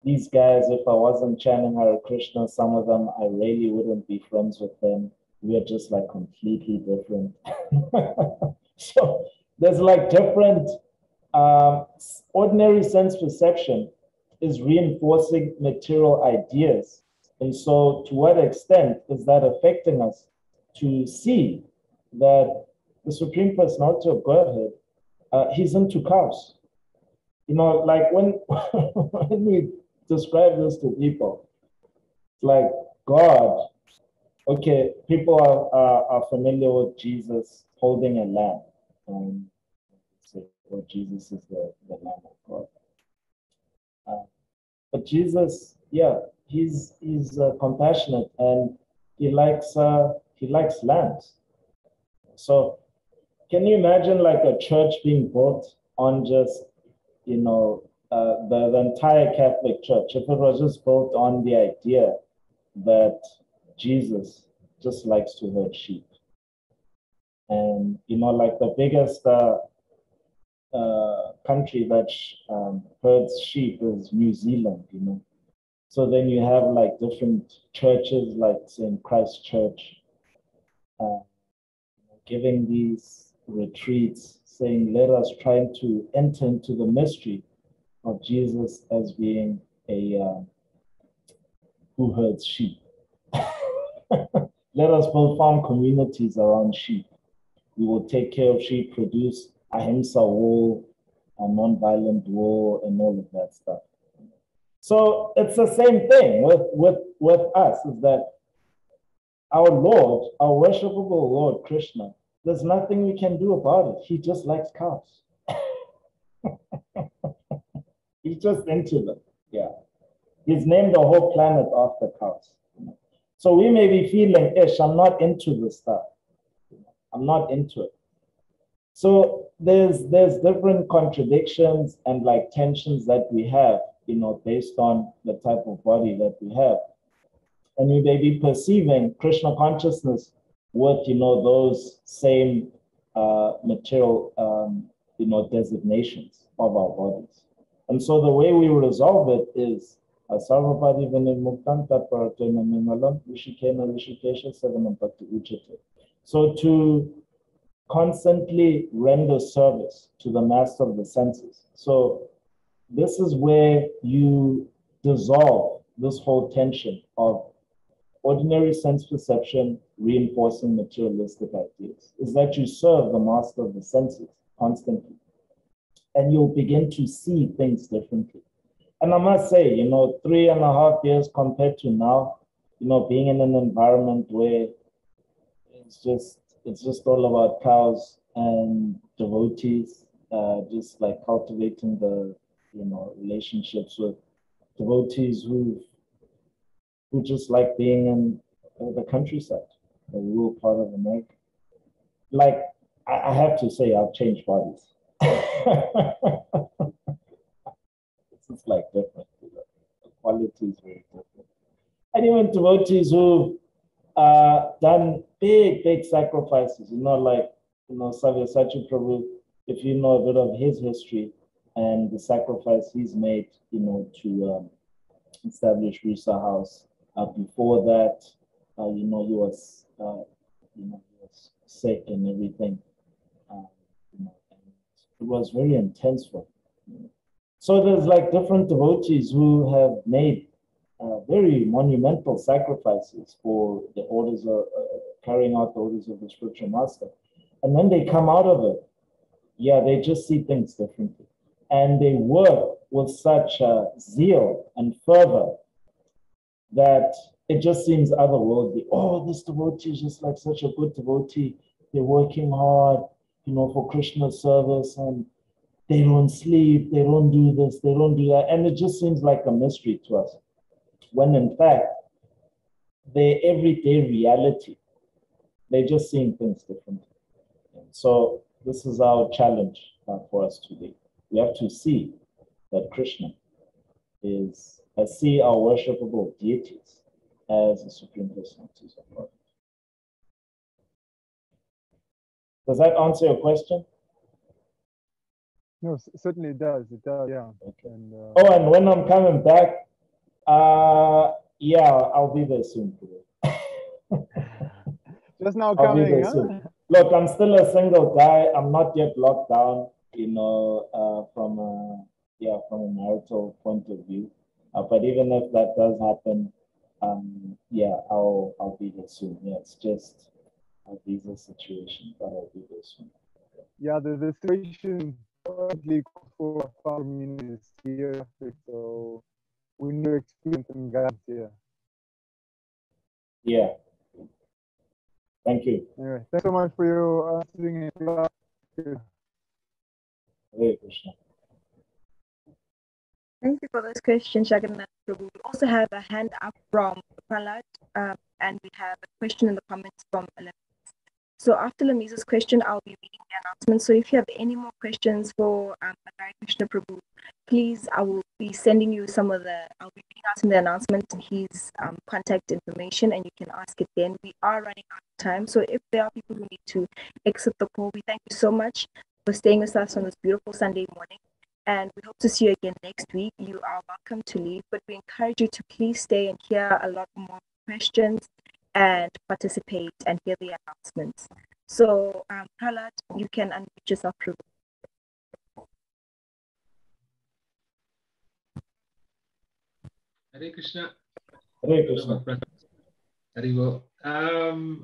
these guys, if I wasn't chanting Hare Krishna, some of them, I really wouldn't be friends with them. We are just like completely different. So there's like different, ordinary sense perception is reinforcing material ideas. And so to what extent is that affecting us to see that the Supreme Personality of Godhead, he's into cows. You know, like when, when we describe this to people, it's like God, okay, people are familiar with Jesus holding a lamb. So well, Jesus is the Lamb of God. But Jesus, yeah, he's compassionate, and he likes lambs. So can you imagine like a church being built on just, you know, the entire Catholic Church, if it was just built on the idea that Jesus just likes to herd sheep? And, you know, like the biggest country that herds sheep is New Zealand, you know. So then you have like different churches, like St. Christ Church, giving these retreats, saying, let us try to enter into the mystery of Jesus as being a who herds sheep. Let us build farm communities around sheep. We will take care of sheep, produce ahimsa wool, a non-violent wool, and all of that stuff. So it's the same thing with us, is that our Lord, our worshipable Lord Krishna, there's nothing we can do about it. He just likes cows. He's just into them. Yeah. He's named the whole planet after cows. So we may be feeling, ish, I'm not into this stuff. I'm not into it. So there's different contradictions and like tensions that we have, based on the type of body that we have. And we may be perceiving Krishna consciousness with, those same material, designations of our bodies. And so the way we resolve it is so to constantly render service to the master of the senses. So this is where you dissolve this whole tension of ordinary sense perception reinforcing materialistic ideas, is that you serve the master of the senses constantly. And you'll begin to see things differently. And I must say, 3.5 years compared to now, being in an environment where it's just all about cows and devotees, just like cultivating the, relationships with devotees who just like being in the countryside, the rural part of America. Like, I have to say, I've changed bodies. It's like different. The quality is very different. And even devotees who done big sacrifices, like, Sabyasachi Prabhu, if you know a bit of his history and the sacrifice he's made, to establish Risa House. Before that, he was, he was sick and everything. And it was very intense for him. So there's like different devotees who have made very monumental sacrifices for the orders of carrying out the orders of the spiritual master. And when they come out of it, they just see things differently. And they work with such zeal and fervor that it just seems otherworldly. Oh, this devotee is just like such a good devotee. They're working hard, for Krishna's service, and they don't sleep, they don't do this, they don't do that. And it just seems like a mystery to us, when in fact, their everyday reality, they're just seeing things differently. And so this is our challenge for us today. We have to see that Krishna is, see our worshipable deities as the Supreme Personalities of God. Does that answer your question? No, certainly it does. It does, yeah. Okay. And, and when I'm coming back, I'll be there soon. Just now I'll be coming, there huh? soon. Look, I'm still a single guy. I'm not yet locked down, from a marital point of view. But even if that does happen, I'll be there soon. Yeah, it's just a visa situation, but I'll be there soon. Yeah, the situation currently for farm communities here, so we need to experience some guidance here. Yeah. Thank you. Anyway, thanks so much for your answering it. Hare Krishna. Thank you for those questions, Jagannath Prabhu. We also have a hand up from Prahlad, and we have a question in the comments from Alamis. So after Lamisa's question, I'll be reading the announcement. So if you have any more questions for Aghari Krishna Prabhu, please, I will be sending you I'll be reading out in the announcement his contact information, and you can ask it then. We are running out of time. So if there are people who need to exit the call, we thank you so much for staying with us on this beautiful Sunday morning. and we hope to see you again next week. You are welcome to leave, but we encourage you to please stay and hear a lot more questions and participate and hear the announcements. So, Prahlad, you can unmute yourself. Hare Krishna. Hare Krishna. Haribo.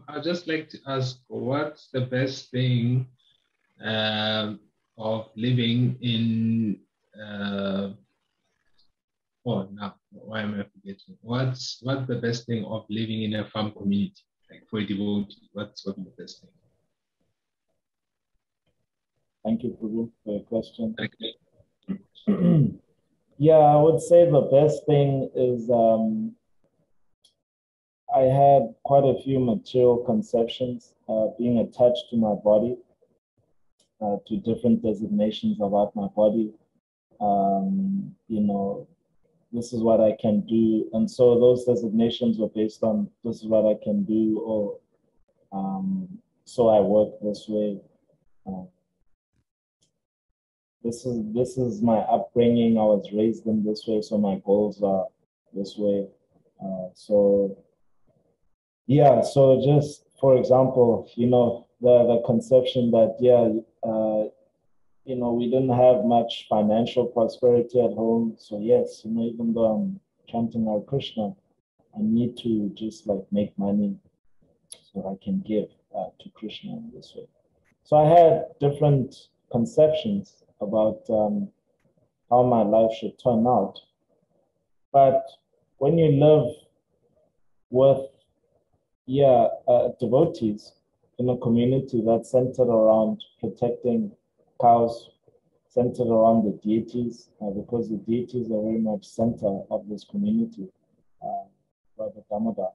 I'd just like to ask, what's the best thing of living in now why am I forgetting? What's the best thing of living in a farm community? Like for a devotee, what's the best thing? Thank you, Prabhu, for your question. Okay. Yeah, I would say the best thing is I had quite a few material conceptions being attached to my body, to different designations about my body. You know, this is what I can do. And so those designations were based on this is what I can do, or so I work this way. This is my upbringing. I was raised in this way, so my goals are this way. So just for example, you know, the conception that you know, we didn't have much financial prosperity at home. So yes, you know, even though I'm chanting Hare Krishna, I need to just like make money so I can give to Krishna in this way. So I had different conceptions about how my life should turn out. But when you live with devotees in a community that's centered around protecting cows, centered around the deities, because the deities are very much center of this community, Brother Damodar.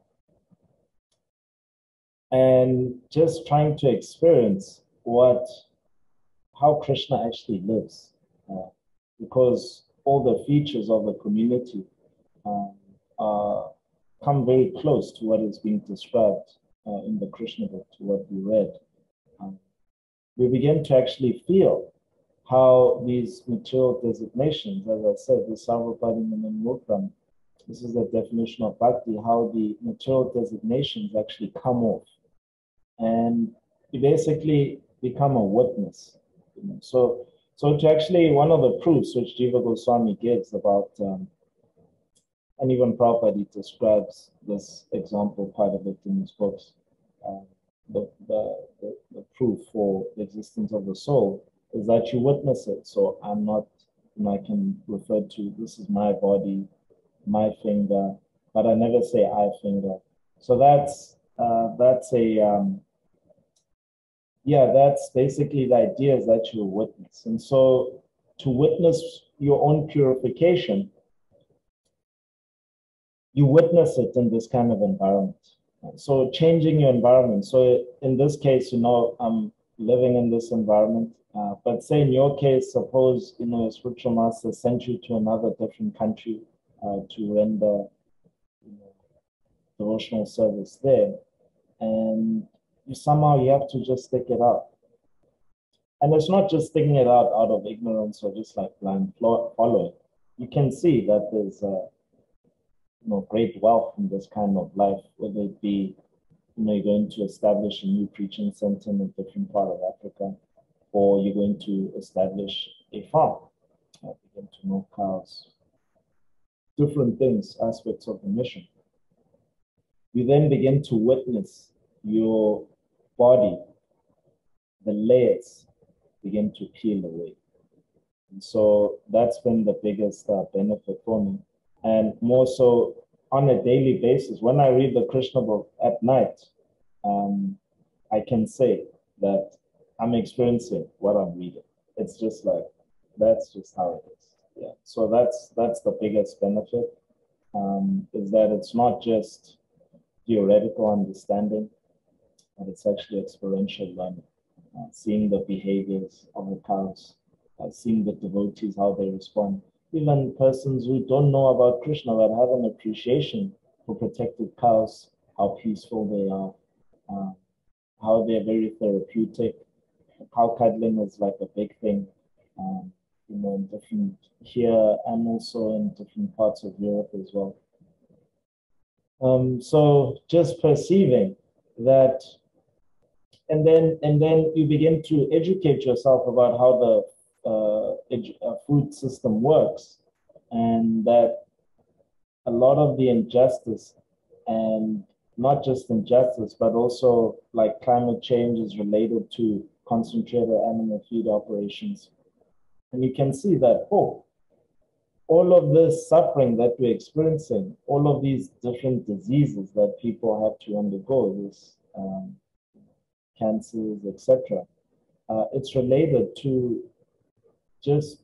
And just trying to experience how Krishna actually lives, because all the features of the community come very close to what is being described in the Krishna book, to what we read. We begin to actually feel how these material designations, as I said, the Sarvapadam and Mukram, this is the definition of bhakti, how the material designations actually come off. And you basically become a witness. You know? So to actually, one of the proofs which Jiva Goswami gives about, and even Prabhupada, he describes this example, part of it in his books, the proof for the existence of the soul is that you witness it. So I'm not, you know, I can refer to, this is my body, my finger, but I never say I finger. So that's basically the idea, is that you witness. And so to witness your own purification, you witness it in this kind of environment. So changing your environment. So in this case, you know, I'm living in this environment, but say in your case, suppose, you know, a spiritual master sent you to another different country to render, you know, devotional service there, and somehow you have to just stick it out. And it's not just sticking it out of ignorance or just like blind following. You can see that there's you know, great wealth in this kind of life, whether it be, you know, you're going to establish a new preaching center in a different part of Africa, or you're going to establish a farm, begin to milk cows, different things, aspects of the mission. You then begin to witness your body, the layers begin to peel away. And so that's been the biggest benefit for me. And more so on a daily basis, when I read the Krishna book at night, I can say that I'm experiencing what I'm reading. It's just like, that's just how it is. Yeah. So that's the biggest benefit, is that it's not just theoretical understanding, but it's actually experiential learning. Seeing the behaviors of the cows, seeing the devotees, how they respond. Even persons who don't know about Krishna but have an appreciation for protected cows, how peaceful they are, how they're very therapeutic. Cow cuddling is like a big thing. in different here and also in different parts of Europe as well. So just perceiving that, and then you begin to educate yourself about how the food system works, and that a lot of the injustice, and not just injustice, but also like climate change, is related to concentrated animal feed operations. And you can see that, oh, all of this suffering that we're experiencing, all of these different diseases that people have to undergo, this cancers, etc., it's related to just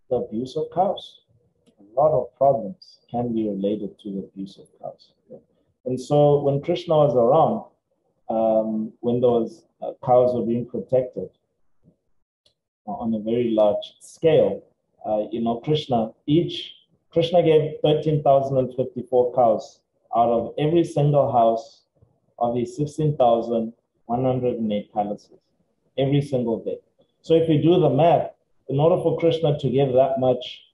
the abuse of cows. A lot of problems can be related to the abuse of cows. And so when Krishna was around, when those cows were being protected on a very large scale, Krishna gave 13,054 cows out of every single house of these 16,108 palaces, every single day. So if you do the math, in order for Krishna to give that much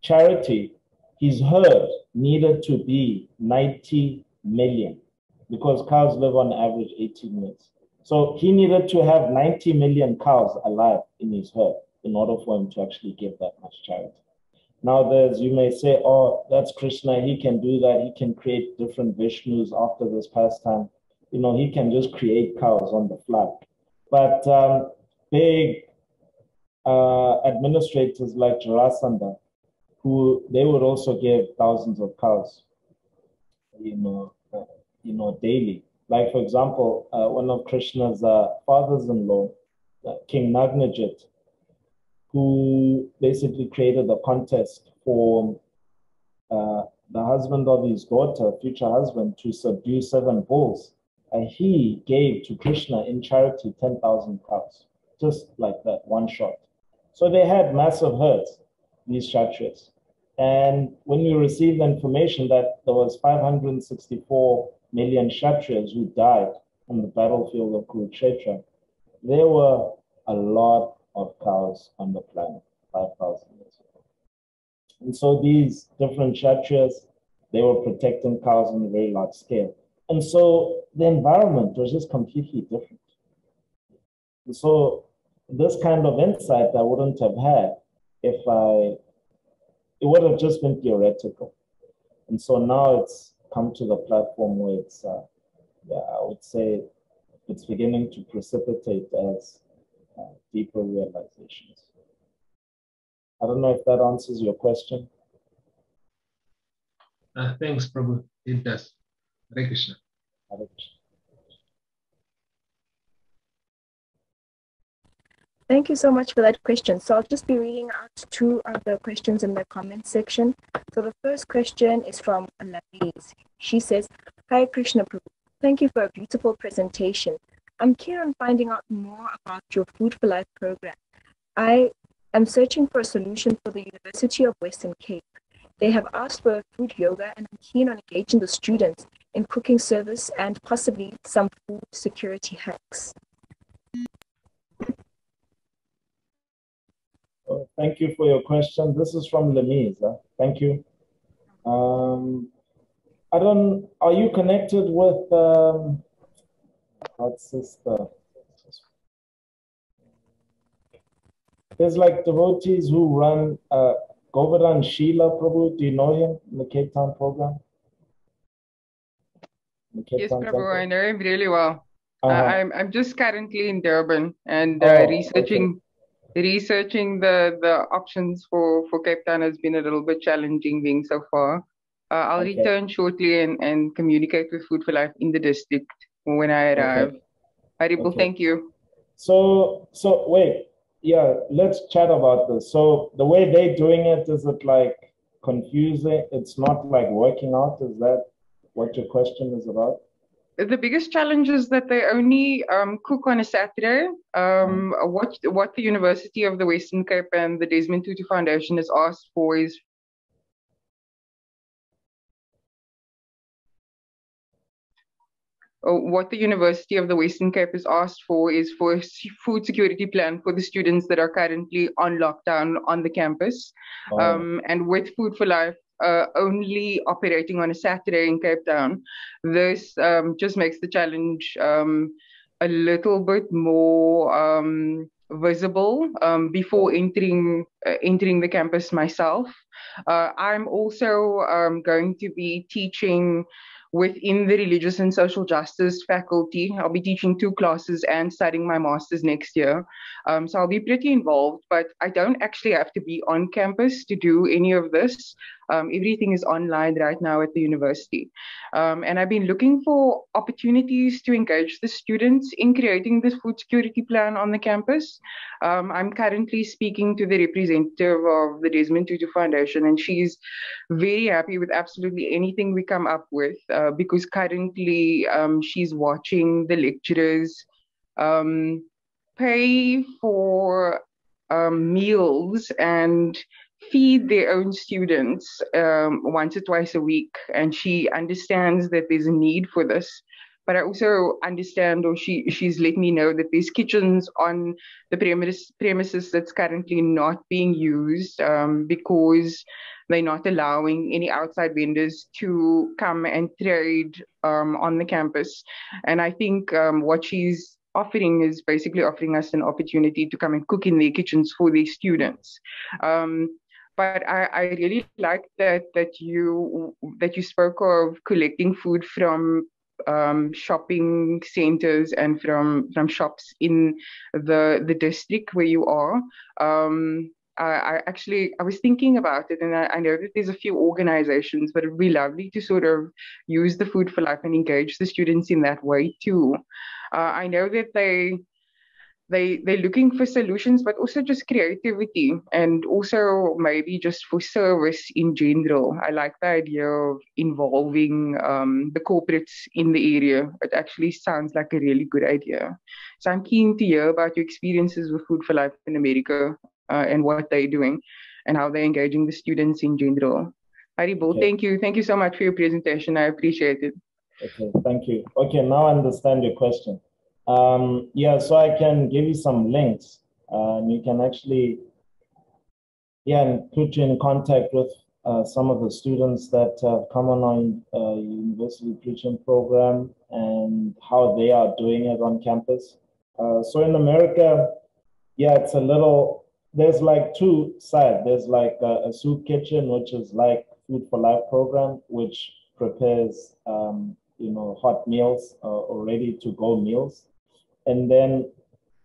charity, his herd needed to be 90 million, because cows live on average 18 years. So he needed to have 90 million cows alive in his herd in order for him to actually give that much charity. Now, you may say, oh, that's Krishna, he can do that, he can create different Vishnus after this pastime. He can just create cows on the fly. But big administrators like Jarasandha, they would also give thousands of cows, daily. Like, for example, one of Krishna's fathers-in-law, King Nagnajit, who basically created a contest for the husband of his daughter, future husband, to subdue 7 bulls. And he gave to Krishna in charity 10,000 cows, just like that, one shot. So they had massive herds, these kshatriyas. And when we received the information that there was 564 million kshatriyas who died on the battlefield of Kurukshetra, there were a lot of cows on the planet 5,000 years ago. And so these different kshatriyas, they were protecting cows on a very large scale. And so the environment was just completely different. And so this kind of insight I wouldn't have had if it would have just been theoretical. And so now it's come to the platform where it's, I would say it's beginning to precipitate as deeper realizations. I don't know if that answers your question. Thanks, Prabhu. It does. Hare Krishna. Hare Krishna. Thank you so much for that question. So I'll just be reading out 2 of the questions in the comment section. So the first question is from Louise. She says, Hi Krishna Prabhu, thank you for a beautiful presentation. I'm keen on finding out more about your Food for Life program. I am searching for a solution for the University of Western Cape. They have asked for a food yoga, and I'm keen on engaging the students in cooking service and possibly some food security hacks. Thank you for your question. This is from Lemise. Thank you. Are you connected with, what's this? There's like devotees who run Govardhan Sheila Prabhu. Do you know him in the Cape Town program? Yes, Prabhu, I know him really well. I'm just currently in Durban and researching the options for Cape Town has been a little bit challenging being so far. I'll return shortly and communicate with Food for Life in the district when I arrive. Haribol, thank you. So wait, let's chat about this. So the way they're doing it, is it like confusing? It's not like working out? Is that what your question is about? The biggest challenge is that they only cook on a Saturday. What the University of the Western Cape and the Desmond Tutu Foundation has asked for is what the University of the Western Cape has asked for is for a food security plan for the students that are currently on lockdown on the campus. And with Food for Life only operating on a Saturday in Cape Town, this just makes the challenge a little bit more visible before entering the campus myself. I'm also going to be teaching within the religious and social justice faculty. I'll be teaching 2 classes and studying my master's next year. So I'll be pretty involved, but I don't actually have to be on campus to do any of this. Everything is online right now at the university. And I've been looking for opportunities to engage the students in creating this food security plan on the campus. I'm currently speaking to the representative of the Desmond Tutu Foundation, and she's very happy with absolutely anything we come up with, because currently she's watching the lecturers pay for meals and feed their own students once or twice a week. And she understands that there's a need for this. But I also understand, or she's let me know that there's kitchens on the premises that's currently not being used because they're not allowing any outside vendors to come and trade on the campus. And I think what she's offering is basically offering us an opportunity to come and cook in their kitchens for their students. But I really like that you spoke of collecting food from shopping centers and from shops in the district where you are. I was thinking about it, and I know that there's a few organizations, but it'd be lovely to sort of use the Food for Life and engage the students in that way too. I know that they're looking for solutions, but also just creativity, and also maybe just for service in general. I like the idea of involving the corporates in the area. It actually sounds like a really good idea. So I'm keen to hear about your experiences with Food for Life in America and what they're doing and how they're engaging the students in general. Haribol, Okay. thank you. Thank you so much for your presentation. I appreciate it. Okay, thank you. Okay, now I understand your question. Yeah, so I can give you some links, and you can actually, and put you in contact with some of the students that come on university preaching program and how they are doing it on campus. So in America, it's a little, there's like 2 sides. There's like a soup kitchen, which is like Food for Life program, which prepares hot meals or ready to go meals. And then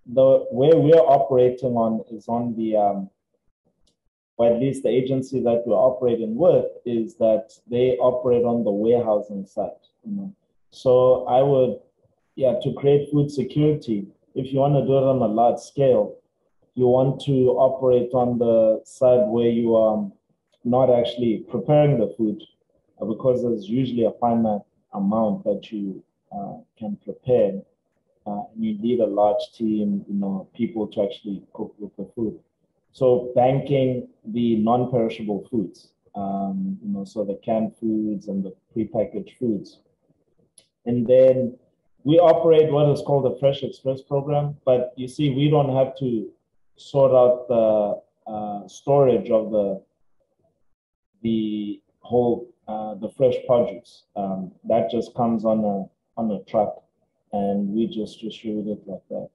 the way we're operating on is on the, or at least the agency that we're operating with, is that they operate on the warehousing side. So I would, to create food security, if you want to do it on a large scale, you want to operate on the side where you are not actually preparing the food, because there's usually a finite amount that you can prepare. You need a large team, people to actually cook with the food. So banking the non-perishable foods, so the canned foods and the prepackaged foods. And then we operate what is called the Fresh Express program, but you see, we don't have to sort out the storage of the whole the fresh produce. That just comes on a truck, and we just distribute it like that.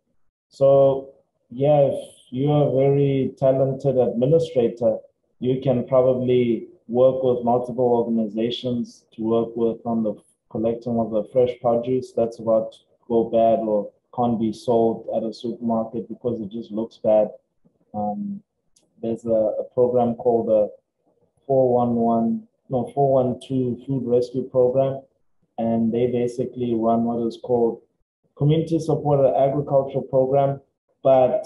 So if you're a very talented administrator, you can probably work with multiple organizations to work with on the collecting of the fresh produce that's about to go bad or can't be sold at a supermarket because it just looks bad. There's a program called the 412 Food Rescue Program, and they basically run what is called Community Supported Agriculture Program, but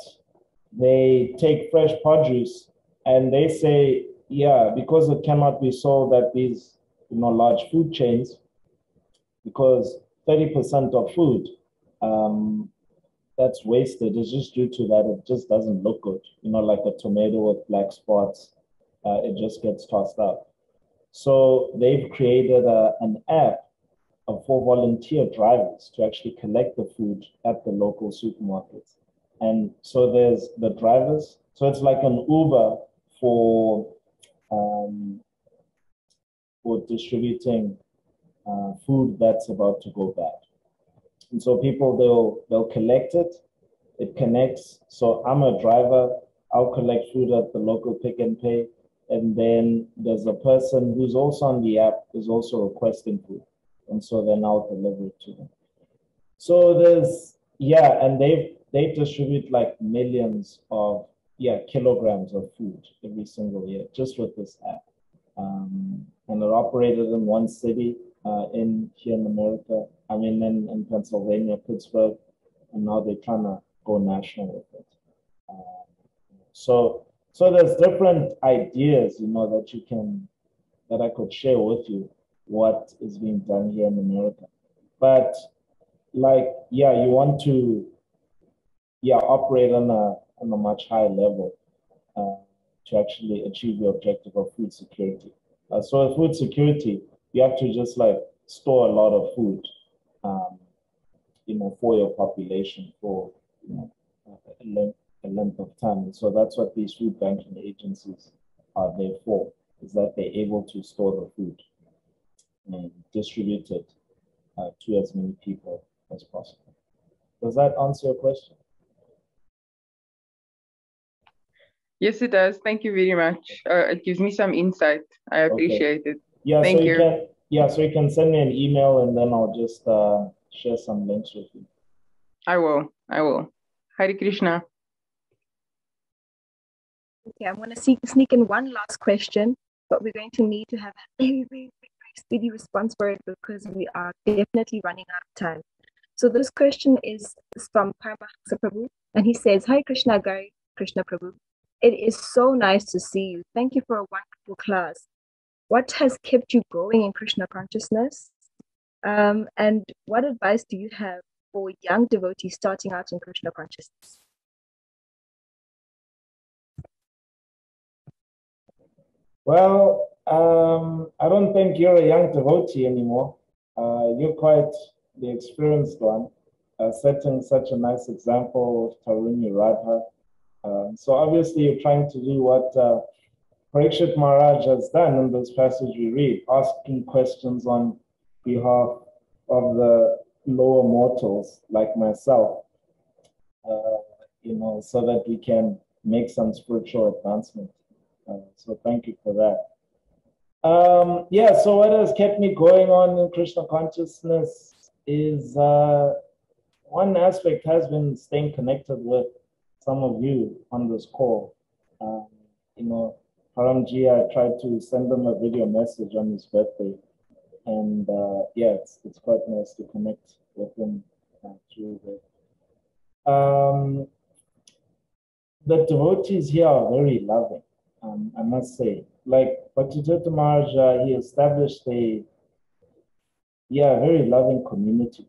they take fresh produce and they say, because it cannot be sold at these large food chains, because 30% of food that's wasted is just due to that it just doesn't look good. Like a tomato with black spots, it just gets tossed out. So they've created an app for volunteer drivers to actually collect the food at the local supermarkets. And so there's the drivers. So it's like an Uber for distributing food that's about to go bad. And so people, they'll collect it. It connects. So I'm a driver. I'll collect food at the local Pick and Pay. And then there's a person who's also on the app is also requesting food. And so then I'll deliver it to them. So there's, and they distribute like millions of kilograms of food every single year just with this app. And it operated in one city here in America. I mean, in Pennsylvania, Pittsburgh, and now they're trying to go national with it. So there's different ideas, that I could share with you what is being done here in America. But you want to operate on a much higher level to actually achieve the objective of food security. So with food security, you have to just store a lot of food, for your population for a length of time. And so that's what these food banking agencies are there for, is that they're able to store the food and distribute it to as many people as possible. Does that answer your question? Yes, it does. Thank you very much. It gives me some insight. I appreciate it. Yeah, Thank you. So you can send me an email and then I'll just share some links with you. I will. Hare Krishna. Okay, I'm going to sneak in one last question, but we're going to need to have a very, very, very speedy response for it because we are definitely running out of time. So this question is from Paramahansa Prabhu, and he says, "Hi Krishna Aghari, Krishna Prabhu. It is so nice to see you. Thank you for a wonderful class. What has kept you going in Krishna consciousness? And what advice do you have for young devotees starting out in Krishna consciousness?" Well, I don't think you're a young devotee anymore. You're quite the experienced one, setting such a nice example with Taruni Radha. So obviously you're trying to do what Parikshit Maharaj has done in this passage we read, asking questions on behalf of the lower mortals like myself, so that we can make some spiritual advancement. So thank you for that. So what has kept me going on in Krishna consciousness is one aspect has been staying connected with some of you on this call. Paramji, I tried to send them a video message on his birthday. And it's quite nice to connect with him through that. The devotees here are very loving, I must say. Like Bhaktivedanta Maharaj, he established a very loving community.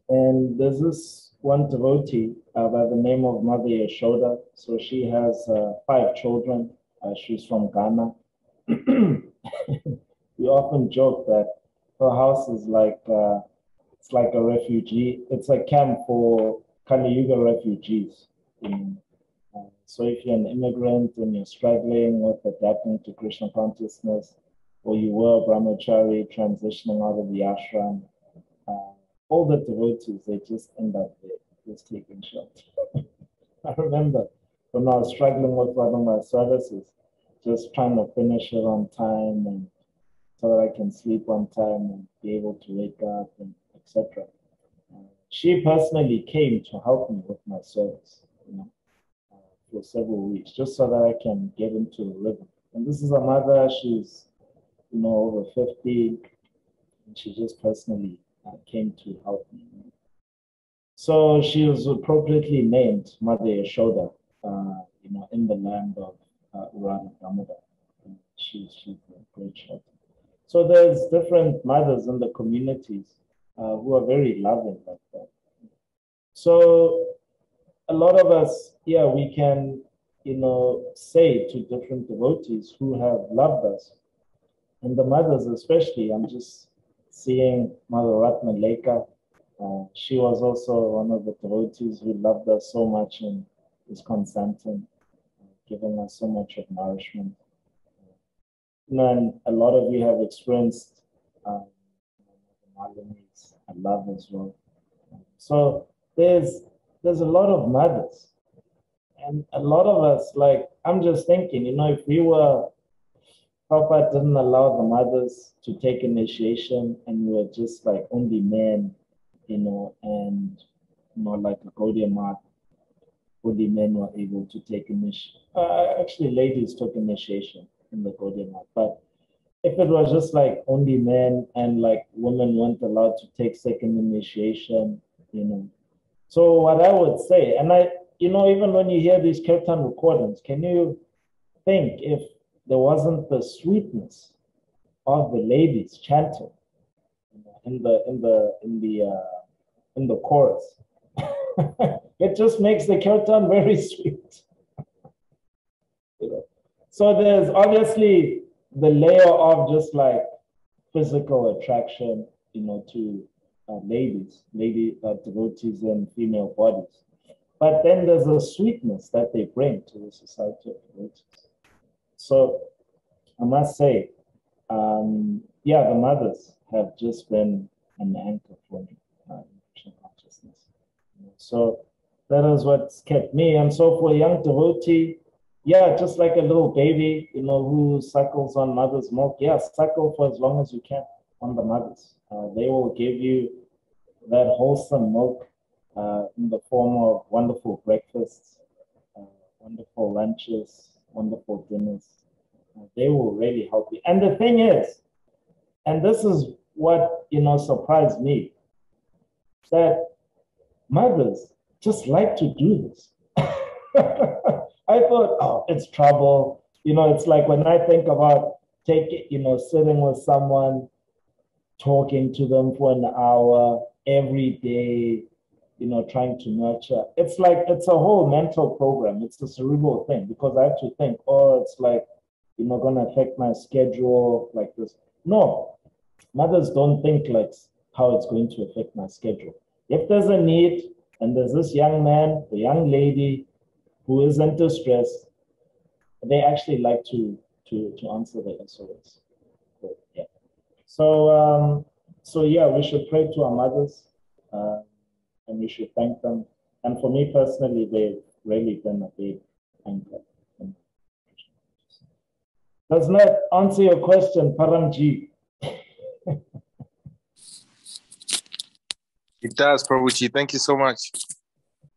And there's this one devotee by the name of Mother Yashoda. So she has 5 children. She's from Ghana. We often joke that her house is it's like a refugee. It's a camp for Kali Yuga refugees. So if you're an immigrant and you're struggling with adapting to Krishna consciousness, or you were a brahmachari transitioning out of the ashram, all the devotees, they just end up there, just taking shelter. I remember when I was struggling with one of my services, just trying to finish it on time and so that I can sleep on time and be able to wake up and etc. She personally came to help me with my service, for several weeks, just so that I can get into the rhythm. And this is a mother, she's, over 50, and she just personally came to help me. So she was appropriately named Mother Yashoda, in the land of Radha Damodar. She's a great shelter. So there's different mothers in the communities who are very loving like that. So a lot of us, we can, say to different devotees who have loved us, and the mothers especially, I'm just seeing Mother Ratna Leka. She was also one of the devotees who loved us so much and is consenting, giving us so much of nourishment. And a lot of you have experienced Malini's love as well. So there's a lot of mothers. And a lot of us, like, I'm just thinking, if we were, Prabhupada didn't allow the mothers to take initiation and we were just like only men, and, like a Gaudiya Math, only men were able to take initiation. Actually, ladies took initiation in the Gaudiya Math. But if it was just like only men and like women weren't allowed to take second initiation, So what I would say, and even when you hear these kirtan recordings, can you think if there wasn't the sweetness of the ladies chanting in the chorus? It just makes the kirtan very sweet. So there's obviously the layer of just like physical attraction, to ladies, devotees in female bodies. But then there's a sweetness that they bring to the society of devotees. So I must say, the mothers have just been an anchor for me in Krishna consciousness. So that is what's kept me. And so for a young devotee, just like a little baby, who suckles on mother's milk, suckle for as long as you can on the mothers. They will give you that wholesome milk in the form of wonderful breakfasts, wonderful lunches, wonderful dinners. They will really help you. And the thing is, and this is what, surprised me, that mothers just like to do this. I thought, it's trouble. It's like when I think about sitting with someone, talking to them for an hour every day, trying to nurture. It's like, it's a whole mental program. It's a cerebral thing because I have to think, it's like, going to affect my schedule like this. No, mothers don't think like how it's going to affect my schedule. If there's a need and there's this young man, the young lady who is in distress, they actually like to answer the SOS. So we should pray to our mothers and we should thank them. And for me personally, they've really been a big anchor. Does that answer your question, Paramji? It does, Prabhuji. Thank you so much.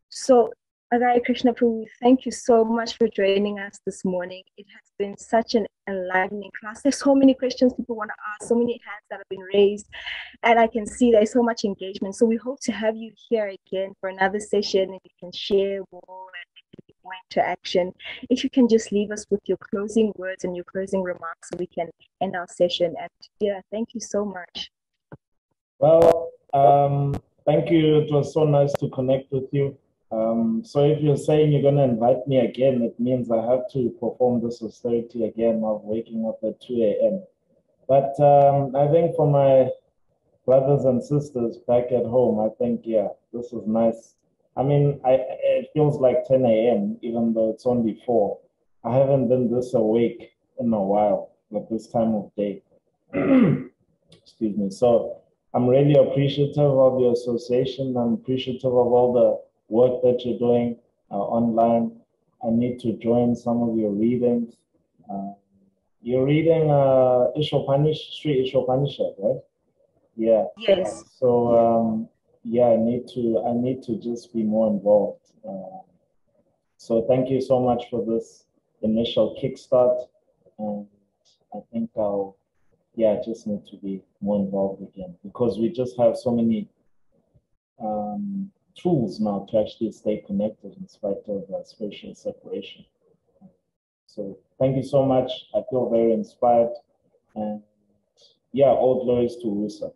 So, Aghari Krishna Prabhu, thank you so much for joining us this morning. It has been such an enlightening class. There's so many questions people want to ask, so many hands that have been raised, and I can see there's so much engagement. So we hope to have you here again for another session, and you can share more and more interaction. If you can just leave us with your closing words and your closing remarks so we can end our session. And thank you so much. Well, thank you. It was so nice to connect with you. So if you're saying you're going to invite me again, it means I have to perform this austerity again of waking up at 2 a.m. But I think for my brothers and sisters back at home, I think, this is nice. I mean, it feels like 10 a.m., even though it's only 4. I haven't been this awake in a while, at this time of day. Excuse me. So I'm really appreciative of your association. I'm appreciative of all the work that you're doing online. I need to join some of your readings. You're reading Sri Ishopanishad, right? Yeah. Yes. So I need to just be more involved. So thank you so much for this initial kickstart. And I think I'll just need to be more involved again because we just have so many tools now to actually stay connected in spite of spatial separation. So thank you so much. I feel very inspired. And all glories to Rusa.